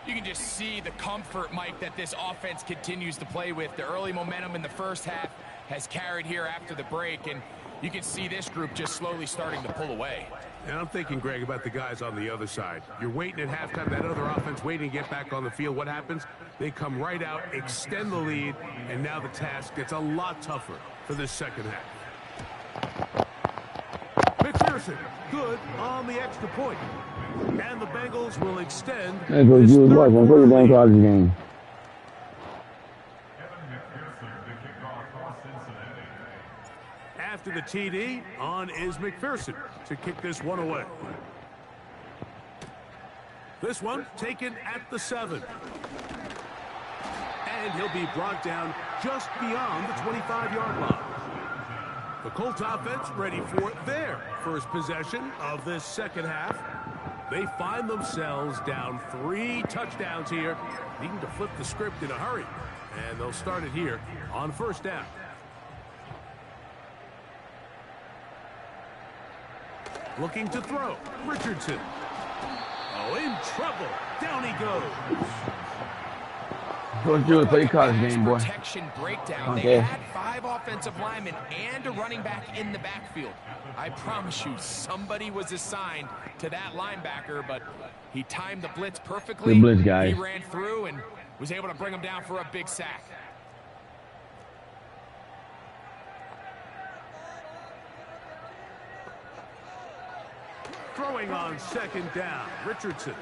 Speaker 3: You can just see the comfort, Mike, that this offense continues to play with. The early momentum in the first half has carried here after the break, and you can see this group just slowly starting to pull away.
Speaker 2: And I'm thinking, Greg, about the guys on the other side. You're waiting at halftime, that other offense waiting to get back on the field. What happens? They come right out, extend the lead, and now the task gets a lot tougher for this second half. McPherson, good on the extra point. And the Bengals will extend.
Speaker 6: That's what you was watching for your damn college game.
Speaker 2: After the TD, on is McPherson to kick this one away. This one taken at the 7. And he'll be brought down just beyond the 25-yard line. The Colts offense ready for their first possession of this second half. They find themselves down 3 touchdowns here, needing to flip the script in a hurry. And they'll start it here on 1st down. Looking to throw. Richardson. Oh, in trouble. Down he goes.
Speaker 6: Don't do it. Play college game, boy.
Speaker 3: Protection breakdown.
Speaker 6: Okay.
Speaker 3: They had 5 offensive linemen and a running back in the backfield. I promise you, somebody was assigned to that linebacker, but he timed the blitz perfectly.
Speaker 6: Good blitz, guys.
Speaker 3: He ran through and was able to bring him down for a big sack.
Speaker 2: Throwing on 2nd down. Richardson.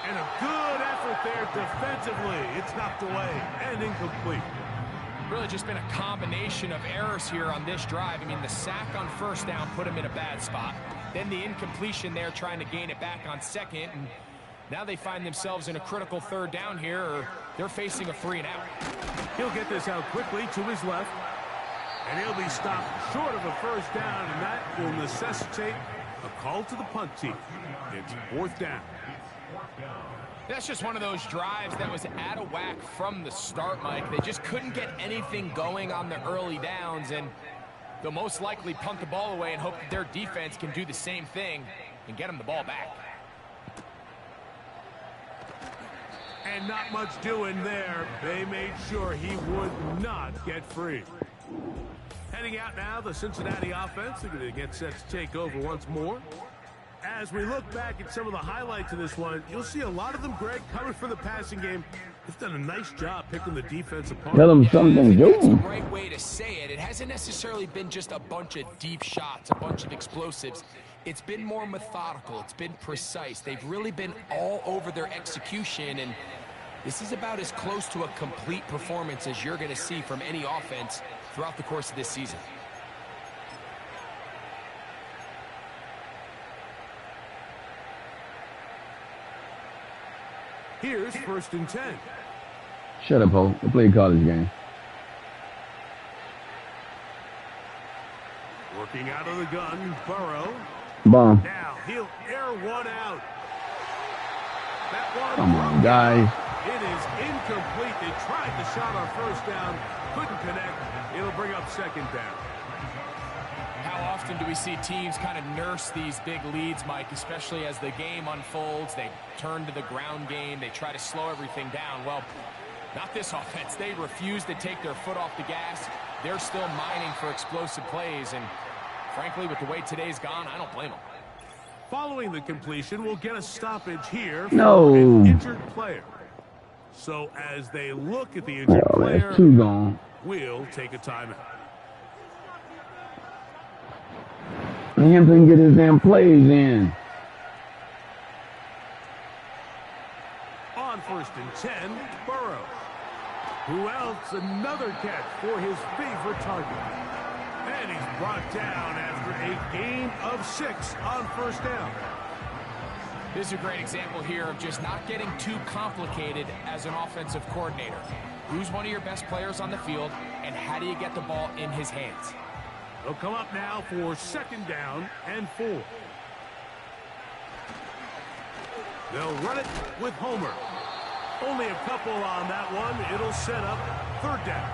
Speaker 2: And a good effort there defensively. It's knocked away and incomplete.
Speaker 3: Really just been a combination of errors here on this drive. I mean, the sack on 1st down put him in a bad spot. Then the incompletion there trying to gain it back on 2nd. And now they find themselves in a critical 3rd down here, or they're facing a 3 and out.
Speaker 2: He'll get this out quickly to his left. And he'll be stopped short of a 1st down, and that will necessitate a call to the punt team. It's 4th down.
Speaker 3: That's just one of those drives that was out of whack from the start, Mike. They just couldn't get anything going on the early downs, and they'll most likely punt the ball away and hope that their defense can do the same thing and get them the ball back.
Speaker 2: And not much doing there. They made sure he would not get free. Heading out now, the Cincinnati offense. They're going to get set to take over once more. As we look back at some of the highlights of this one, you'll see a lot of them, Greg, coming for the passing game. They've done a nice job picking the defense apart.
Speaker 6: Tell them something,
Speaker 3: That's the
Speaker 6: do.
Speaker 3: right way to say it. It hasn't necessarily been just a bunch of deep shots, a bunch of explosives. It's been more methodical. It's been precise. They've really been all over their execution, and this is about as close to a complete performance as you're going to see from any offense throughout the course of this season.
Speaker 2: Here's 1st and 10.
Speaker 6: Shut up, Ho. We'll play a college game.
Speaker 2: Working out of the gun, Burrow.
Speaker 6: Bomb.
Speaker 2: Now he'll air one out. That one.
Speaker 6: Come on, guys.
Speaker 2: It is incomplete. They tried the shot on 1st down, couldn't connect. It'll bring up 2nd down.
Speaker 3: How often do we see teams kind of nurse these big leads, Mike, especially as the game unfolds? They turn to the ground game. They try to slow everything down. Well, not this offense. They refuse to take their foot off the gas. They're still mining for explosive plays, and frankly, with the way today's gone, I don't blame them.
Speaker 2: Following the completion, we'll get a stoppage here for
Speaker 6: No.
Speaker 2: an injured player. So as they look at the injured player,
Speaker 6: that's two gone.
Speaker 2: we'll take a timeout.
Speaker 6: Hampton get his damn plays in.
Speaker 2: On 1st and 10, Burrow. Who else? Another catch for his favorite target. And he's brought down after a gain of 6 on 1st down.
Speaker 3: This is a great example here of just not getting too complicated as an offensive coordinator. Who's one of your best players on the field, and how do you get the ball in his hands?
Speaker 2: They'll come up now for 2nd down and 4. They'll run it with Homer. Only a couple on that one. It'll set up 3rd down.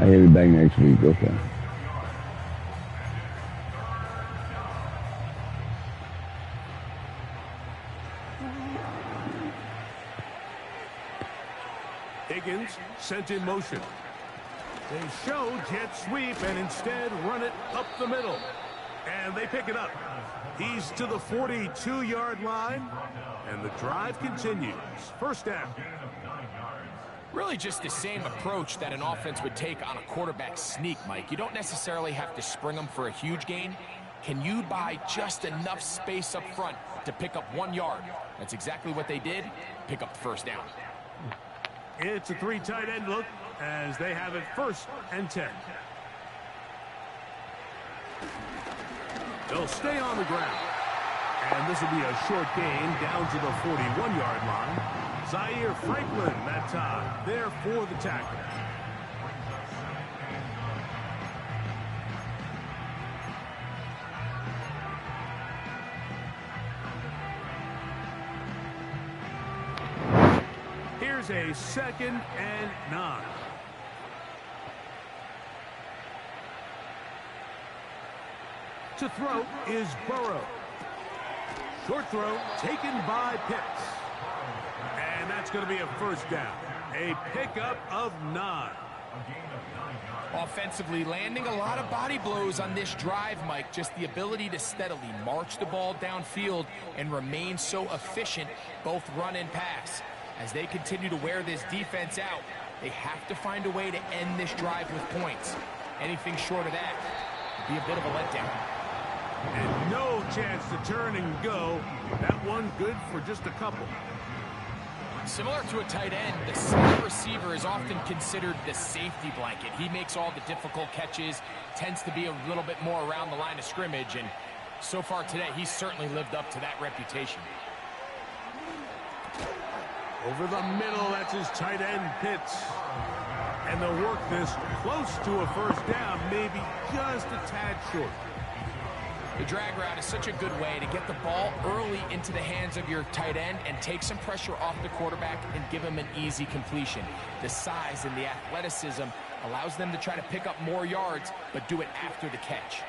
Speaker 6: He'll be back next week. Okay.
Speaker 2: Higgins sent in motion. They show jet sweep and instead run it up the middle. And they pick it up. He's to the 42-yard line, and the drive continues. 1st down.
Speaker 3: Really just the same approach that an offense would take on a quarterback sneak, Mike. You don't necessarily have to spring them for a huge gain. Can you buy just enough space up front to pick up 1 yard? That's exactly what they did. Pick up the 1st down.
Speaker 2: It's a 3 tight end look as they have it 1st and 10. They'll stay on the ground. And this will be a short gain down to the 41-yard line. Zaire Franklin that time there for the tackle. Here's a 2nd and 9. To throw is Burrow. Short throw taken by Pitts. And that's going to be a 1st down. A pickup of 9.
Speaker 3: Offensively, landing a lot of body blows on this drive, Mike. Just the ability to steadily march the ball downfield and remain so efficient, both run and pass. As they continue to wear this defense out, they have to find a way to end this drive with points. Anything short of that would be a bit of a letdown.
Speaker 2: And no chance to turn and go. That one good for just a couple.
Speaker 3: Similar to a tight end, the slot receiver is often considered the safety blanket. He makes all the difficult catches, tends to be a little bit more around the line of scrimmage, and so far today, he's certainly lived up to that reputation.
Speaker 2: Over the middle, that's his tight end, Pitts. And they'll work this close to a 1st down, maybe just a tad short.
Speaker 3: The drag route is such a good way to get the ball early into the hands of your tight end and take some pressure off the quarterback and give him an easy completion. The size and the athleticism allows them to try to pick up more yards, but do it after the catch.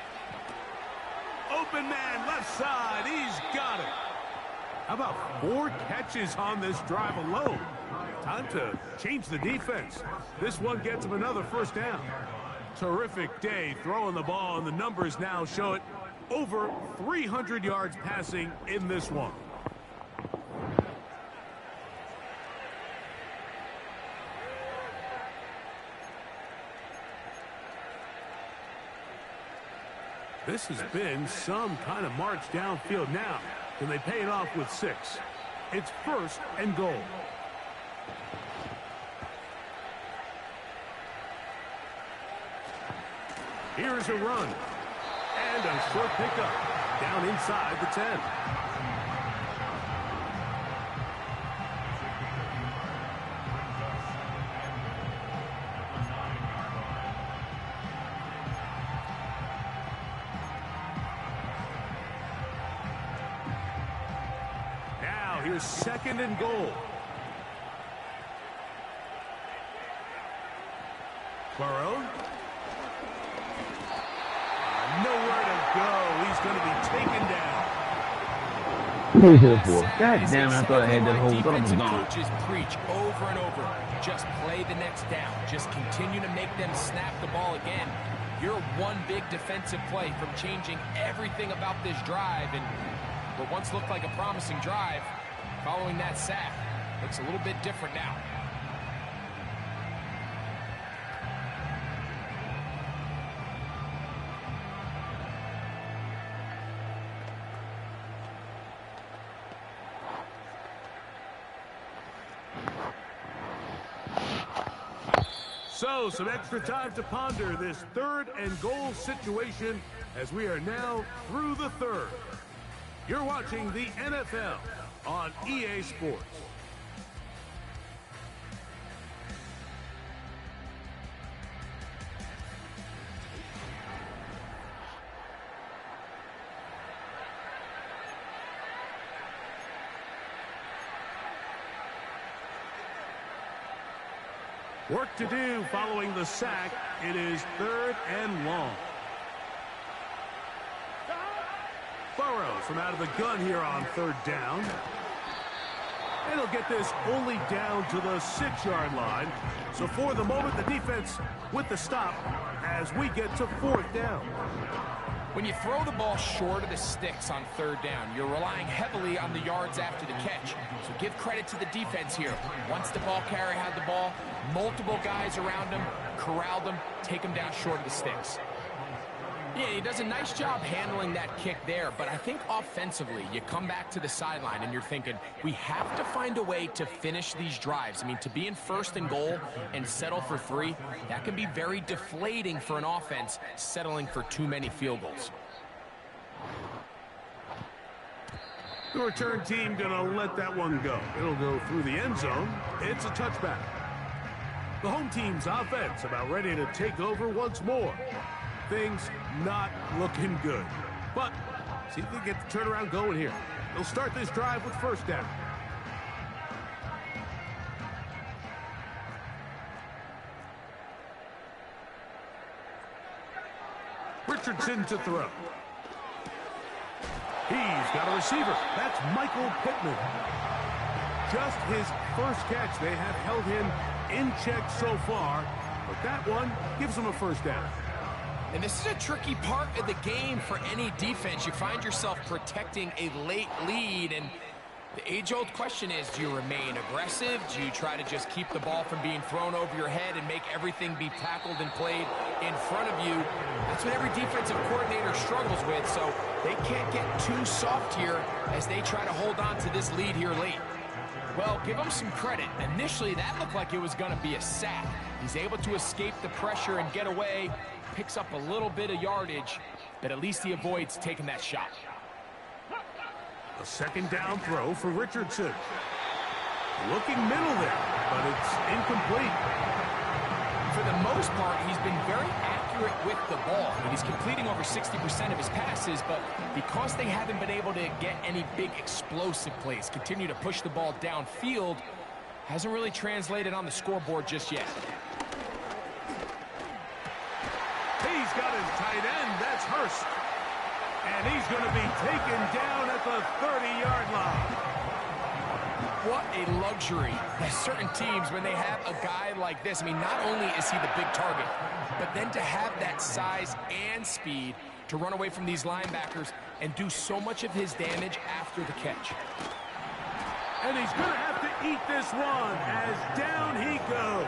Speaker 2: Open man, left side, he's got it. How about 4 catches on this drive alone? Time to change the defense. This one gets him another 1st down. Terrific day throwing the ball, and the numbers now show it. Over 300 yards passing in this one. This has been some kind of march downfield now. Can they pay it off with 6? It's 1st and goal. Here's a run. And a short pickup down inside the 10. Now here's 2nd and goal. Burrow is going to be taken down.
Speaker 6: Who's here for? God damn it, I thought I had that whole thought I was
Speaker 3: Defensive
Speaker 6: gone.
Speaker 3: coaches preach over and over. Just play the next down. Just continue to make them snap the ball again. You're one big defensive play from changing everything about this drive. And what once looked like a promising drive, following that sack, looks a little bit different now.
Speaker 2: So, some extra time to ponder this 3rd and goal situation as we are now through the 3rd. You're watching the NFL on EA Sports. Work to do following the sack. It is 3rd and long. Burrows from out of the gun here on 3rd down. And he'll get this only down to the 6-yard line. So for the moment, the defense with the stop as we get to 4th down.
Speaker 3: When you throw the ball short of the sticks on 3rd down, you're relying heavily on the yards after the catch. So give credit to the defense here. Once the ball carrier had the ball, multiple guys around him, corralled him, take him down short of the sticks. Yeah, he does a nice job handling that kick there, but I think offensively, you come back to the sideline and you're thinking, we have to find a way to finish these drives. I mean, to be in 1st and goal and settle for 3, that can be very deflating for an offense settling for too many field goals.
Speaker 2: The return team gonna let that one go. It'll go through the end zone. It's a touchback. The home team's offense about ready to take over once more. Things not looking good. But see if they get the turnaround going here. They'll start this drive with 1st down. Richardson to throw. He's got a receiver. That's Michael Pittman. Just his 1st catch. They have held him in check so far, but that one gives him a 1st down.
Speaker 3: And this is a tricky part of the game for any defense. You find yourself protecting a late lead, and the age-old question is, do you remain aggressive? Do you try to just keep the ball from being thrown over your head and make everything be tackled and played in front of you? That's what every defensive coordinator struggles with, so they can't get too soft here as they try to hold on to this lead here late. Well, give him some credit. Initially, that looked like it was going to be a sack. He's able to escape the pressure and get away, picks up a little bit of yardage, but at least he avoids taking that shot.
Speaker 2: A 2nd down throw for Richardson. Looking middle there, but it's incomplete.
Speaker 3: For the most part, he's been very accurate with the ball. I mean, he's completing over 60% of his passes, but because they haven't been able to get any big explosive plays, continue to push the ball downfield, hasn't really translated on the scoreboard just yet.
Speaker 2: He's got his tight end. That's Hurst. And he's going to be taken down at the 30-yard line.
Speaker 3: What a luxury. There's certain teams, when they have a guy like this, I mean, not only is he the big target, but then to have that size and speed to run away from these linebackers and do so much of his damage after the catch.
Speaker 2: And he's going to have to eat this one as down he goes.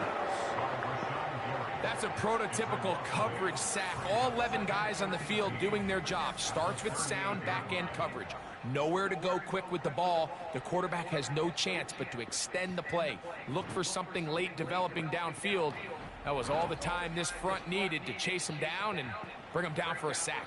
Speaker 3: That's a prototypical coverage sack. All 11 guys on the field doing their job. Starts with sound back-end coverage. Nowhere to go quick with the ball. The quarterback has no chance but to extend the play. Look for something late developing downfield. That was all the time this front needed to chase him down and bring him down for a sack.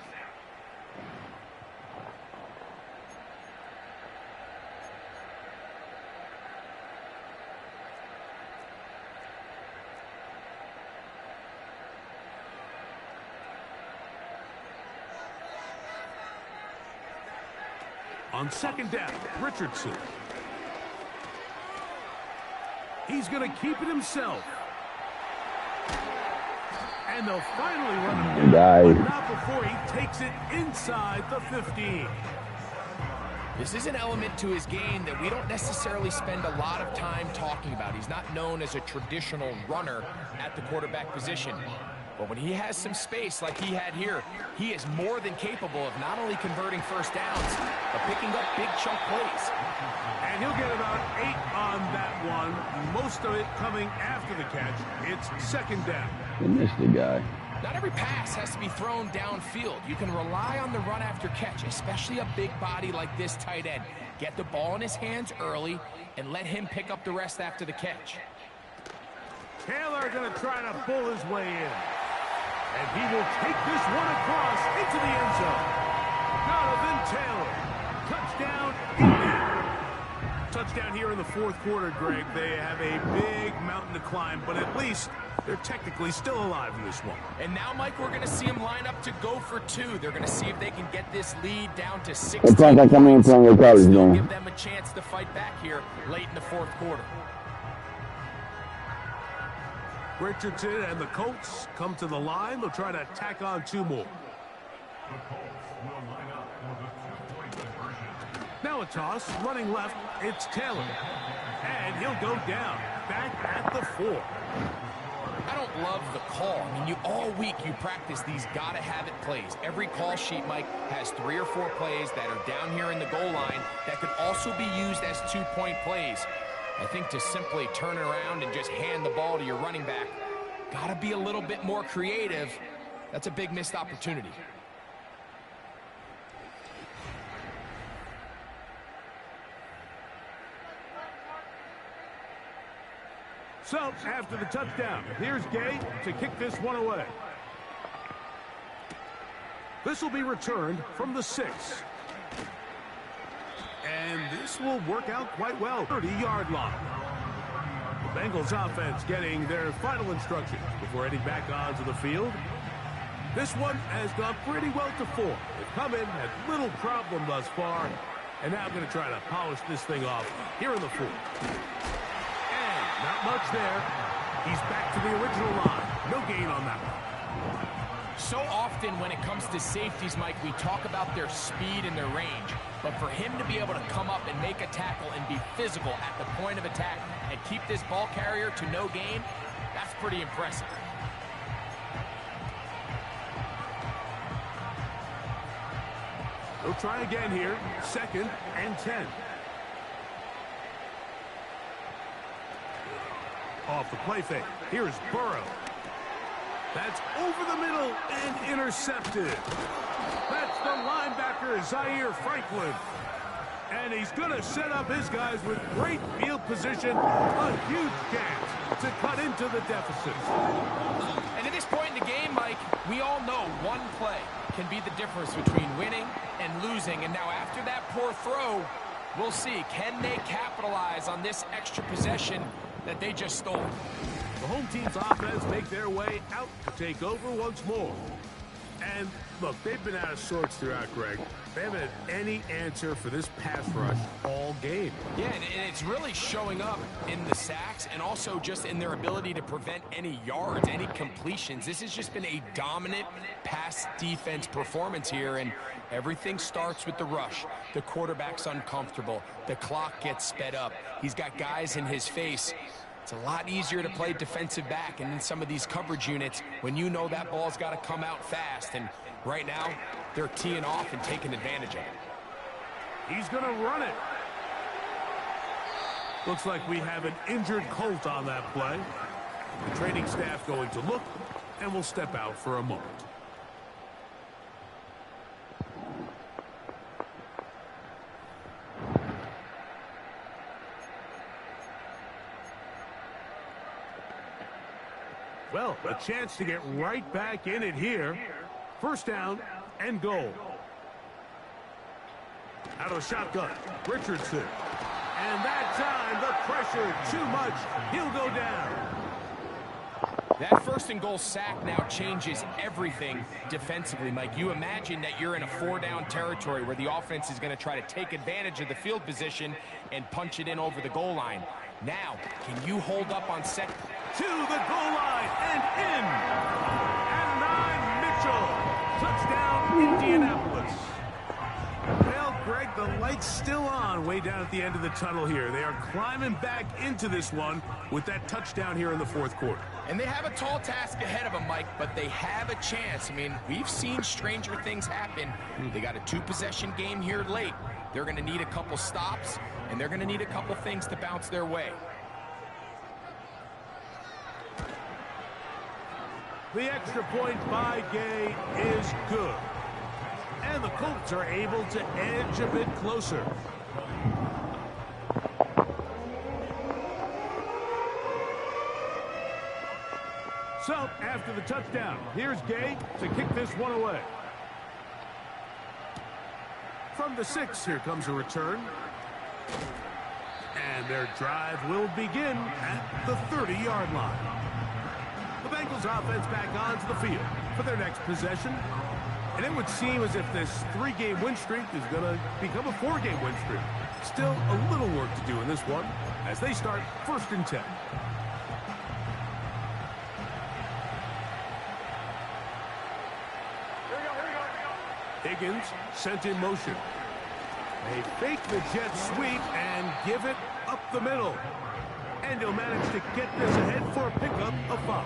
Speaker 2: On 2nd down, Richardson. He's going to keep it himself. And they'll finally run him down, but not before he takes it inside the 15.
Speaker 3: This is an element to his game that we don't necessarily spend a lot of time talking about. He's not known as a traditional runner at the quarterback position. But when he has some space like he had here, he is more than capable of not only converting first downs, but picking up big chunk plays.
Speaker 2: And he'll get about 8 on that one, most of it coming after the catch. It's second down.
Speaker 6: They missed the guy.
Speaker 3: Not every pass has to be thrown downfield. You can rely on the run after catch, especially a big body like this tight end. Get the ball in his hands early and let him pick up the rest after the catch.
Speaker 2: Taylor going to try to pull his way in. And he will take this one across into the end zone. Jonathan Taylor. Touchdown, Indy. Touchdown here in the fourth quarter, Greg. They have a big mountain to climb, but at least they're technically still alive in this one.
Speaker 3: And now, Mike, we're going to see them line up to go for 2. They're going to see if they can get this lead down to 16.
Speaker 6: It's like I come in from your college
Speaker 3: Still
Speaker 6: game.
Speaker 3: give them a chance to fight back here late in the fourth quarter.
Speaker 2: Richardson and the Colts come to the line. They'll try to tack on 2 more. Now a toss, running left, it's Taylor. And he'll go down, back at the 4.
Speaker 3: I don't love the call. I mean, all week you practice these gotta-have-it plays. Every call sheet, Mike, has 3 or 4 plays that are down here in the goal line that could also be used as 2-point plays. I think to simply turn around and just hand the ball to your running back, gotta be a little bit more creative. That's a big missed opportunity.
Speaker 2: So, after the touchdown, here's Gay to kick this one away. This will be returned from the 6. And this will work out quite well. 30-yard line. The Bengals offense getting their final instructions before heading back onto the field. This one has gone pretty well to 4. They've come in, had little problem thus far, and now going to try to polish this thing off here in the 4th. Not much there. He's back to the original line. No gain on that one.
Speaker 3: So often when it comes to safeties, Mike, we talk about their speed and their range. But for him to be able to come up and make a tackle and be physical at the point of attack and keep this ball carrier to no gain, that's pretty impressive.
Speaker 2: They'll try again here. 2nd and 10. Off the play fake. Here's Burrow. That's over the middle and intercepted. That's the linebacker, Zaire Franklin. And he's going to set up his guys with great field position. A huge chance to cut into the deficit.
Speaker 3: And at this point in the game, Mike, we all know one play can be the difference between winning and losing. And now after that poor throw, we'll see, can they capitalize on this extra possession that they just stole?
Speaker 2: The home team's offense make their way out to take over once more. And look, they've been out of sorts throughout, Greg. They haven't had any answer for this pass rush all game.
Speaker 3: Yeah, and it's really showing up in the sacks and also just in their ability to prevent any yards, any completions. This has just been a dominant pass defense performance here, and everything starts with the rush. The quarterback's uncomfortable. The clock gets sped up. He's got guys in his face. It's a lot easier to play defensive back and in some of these coverage units when you know that ball's got to come out fast. And right now, they're teeing off and taking advantage of it.
Speaker 2: He's going to run it. Looks like we have an injured Colt on that play. The training staff going to look, and we'll step out for a moment. Well, a chance to get right back in it here. First down and goal. Out of shotgun, Richardson. And that time, the pressure too much. He'll go down.
Speaker 3: That 1st and goal sack now changes everything defensively, Mike. You imagine that you're in a 4-down territory where the offense is going to try to take advantage of the field position and punch it in over the goal line. Now, can you hold up on
Speaker 2: to the goal line and in. And Mitchell. Touchdown, Indianapolis. Well, Greg, the light's still on way down at the end of the tunnel here. They are climbing back into this one with that touchdown here in the fourth quarter.
Speaker 3: And they have a tall task ahead of them, Mike, but they have a chance. I mean, we've seen stranger things happen. They got a two-possession game here late. They're going to need a couple stops, and they're going to need a couple things to bounce their way.
Speaker 2: The extra point by Gay is good. And the Colts are able to edge a bit closer. So, after the touchdown, here's Gay to kick this one away. From the 6, here comes a return. And their drive will begin at the 30-yard line. The Bengals offense back onto the field for their next possession. And it would seem as if this 3-game win streak is going to become a 4-game win streak. Still a little work to do in this one as they start 1st and 10. Higgins sent in motion. They fake the jet sweep and give it up the middle. And he'll manage to get this ahead for a pickup of 5.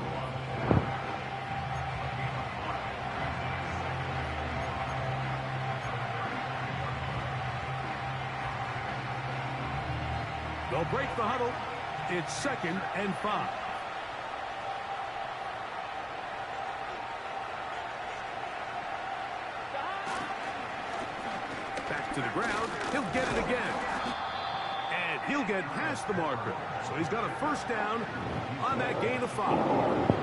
Speaker 2: They'll break the huddle. It's 2nd and 5. Back to the ground. He'll get it again. And he'll get past the marker. So he's got a 1st down on that gain of 5.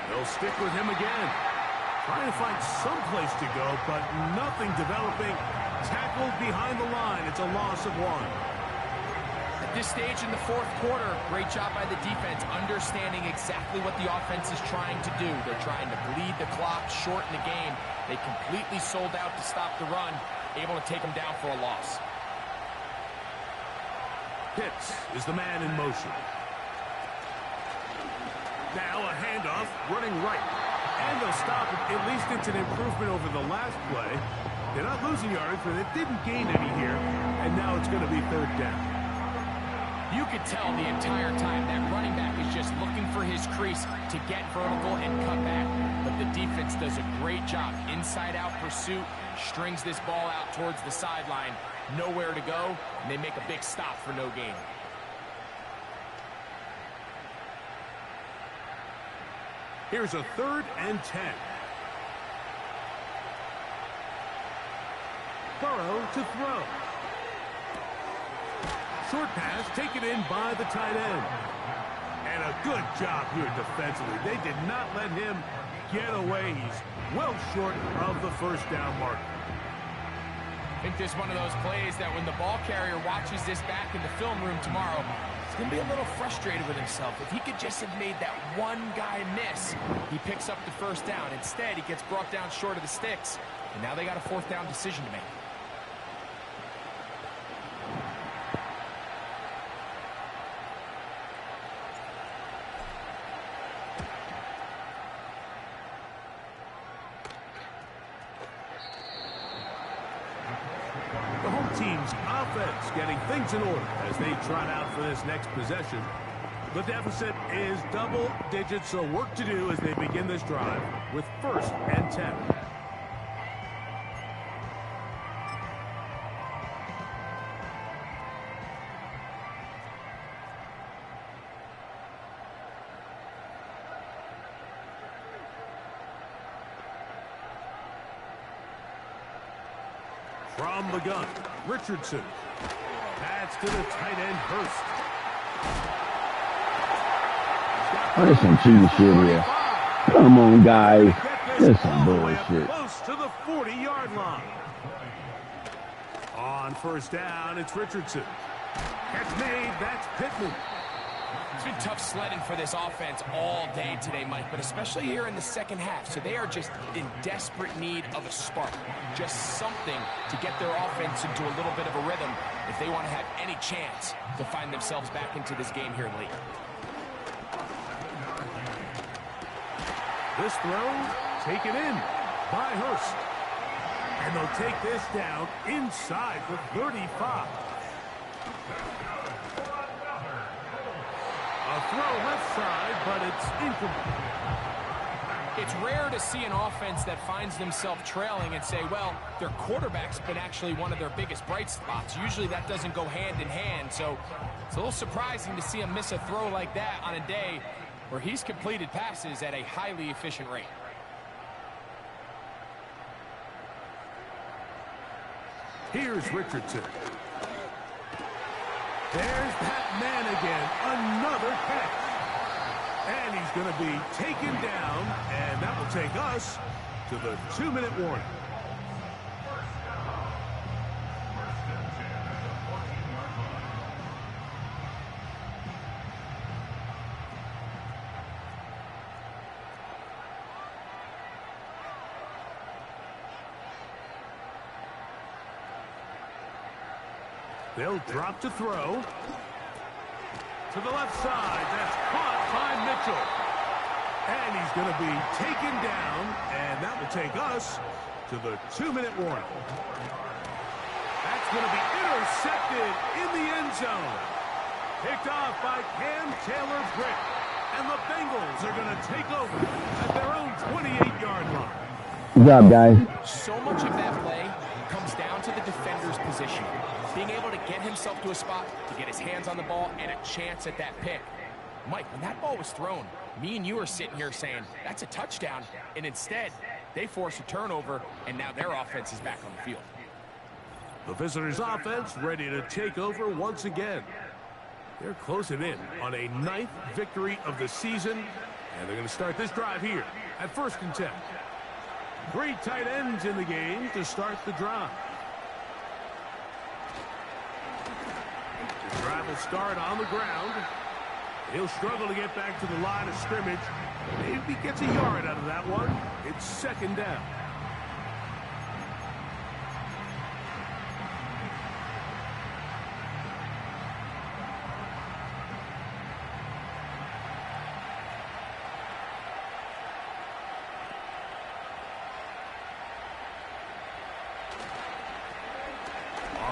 Speaker 2: They'll stick with him again. Trying to find some place to go, but nothing developing. Tackled behind the line. It's a loss of 1.
Speaker 3: At this stage in the fourth quarter, great job by the defense, understanding exactly what the offense is trying to do. They're trying to bleed the clock, shorten the game. They completely sold out to stop the run, able to take them down for a loss.
Speaker 2: Pitts is the man in motion. Now a handoff, running right. And they'll stop it. At least it's an improvement over the last play. They're not losing yards, but they didn't gain any here. And now it's going to be 3rd down.
Speaker 3: You could tell the entire time that running back is just looking for his crease to get vertical and cut back. But the defense does a great job. Inside-out pursuit, strings this ball out towards the sideline. Nowhere to go, and they make a big stop for no gain.
Speaker 2: Here's a 3rd and 10. Burrow to throw. Short pass taken in by the tight end. And a good job here defensively. They did not let him get away. He's well short of the 1st down mark.
Speaker 3: I think this is one of those plays that when the ball carrier watches this back in the film room tomorrow, he's going to be a little frustrated with himself. If he could just have made that one guy miss, he picks up the 1st down. Instead, he gets brought down short of the sticks. And now they got a 4th down decision to make.
Speaker 2: The home team's offense getting things in order as they trot out for this next possession. The deficit is double digits, so work to do as they begin this drive with 1st and 10. From the gun, Richardson. Pass to the tight end, Hurst.
Speaker 6: Oh, there's some cheating shit here. Come on, guys. There's some bullshit.
Speaker 2: Close to the 40-yard line. On 1st down, it's Richardson. Catch made. That's Pittman.
Speaker 3: It's been tough sledding for this offense all day today, Mike, but especially here in the second half. So they are just in desperate need of a spark, just something to get their offense into a little bit of a rhythm if they want to have any chance to find themselves back into this game here late.
Speaker 2: This throw taken in by Hurst. And they'll take this down inside for 35. A throw left side, but it's incomplete.
Speaker 3: It's rare to see an offense that finds themselves trailing and say, well, their quarterback's been actually one of their biggest bright spots. Usually that doesn't go hand in hand, so it's a little surprising to see him miss a throw like that on a day where he's completed passes at a highly efficient rate.
Speaker 2: Here's Richardson. There's that man again. Another catch. And he's going to be taken down, and that will take us to the 2-minute warning. They'll drop to throw. To the left side. That's caught by Mitchell. And he's going to be taken down, and that will take us to the 2-minute warning. That's going to be intercepted in the end zone. Picked off by Cam Taylor-Britt. And the Bengals are going to take over at their own 28-yard line.
Speaker 6: Good job, guys.
Speaker 3: So much of that play comes down to the defender's position. Being able to get himself to a spot, to get his hands on the ball, and a chance at that pick. Mike, when that ball was thrown, me and you are sitting here saying, that's a touchdown. And instead, they force a turnover, and now their offense is back on the field.
Speaker 2: The visitors' offense ready to take over once again. They're closing in on a 9th victory of the season, and they're going to start this drive here at 1st and 10. 3 tight ends in the game to start the drive. The drive will start on the ground. He'll struggle to get back to the line of scrimmage. Maybe gets a yard out of that one. It's 2nd down.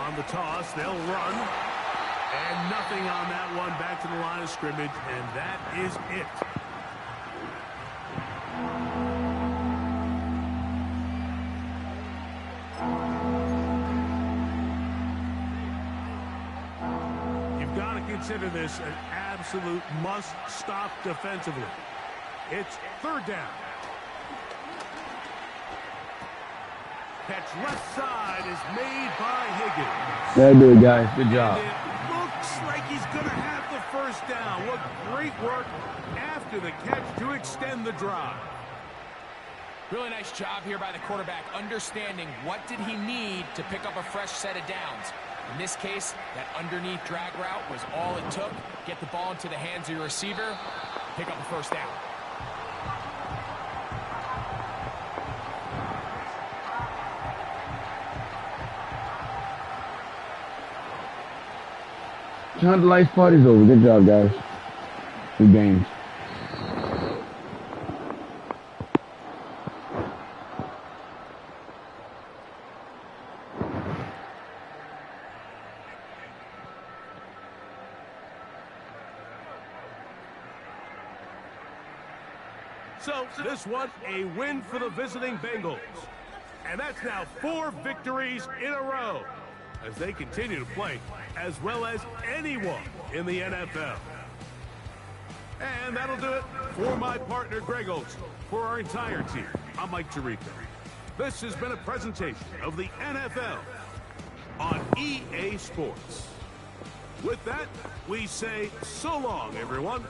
Speaker 2: On the toss, they'll run. And nothing on that one. Back to the line of scrimmage, and that is it. You've got to consider this an absolute must-stop defensively. It's 3rd down. Catch left side is made by Higgins.
Speaker 6: That'll do it, guys. Good job.
Speaker 2: Looks like he's going to have the 1st down. What great work after the catch to extend the drive.
Speaker 3: Really nice job here by the quarterback, understanding what did he need to pick up a fresh set of downs. In this case, that underneath drag route was all it took. Get the ball into the hands of your receiver, pick up a 1st down.
Speaker 6: Time the lights party's over. Good job, guys. Good games.
Speaker 2: So this one, a win for the visiting Bengals. And that's now 4 victories in a row as they continue to play as well as anyone in the NFL. And that'll do it for my partner, Greg Olson. For our entire team, I'm Mike Tirico. This has been a presentation of the NFL on EA Sports. With that, we say so long, everyone.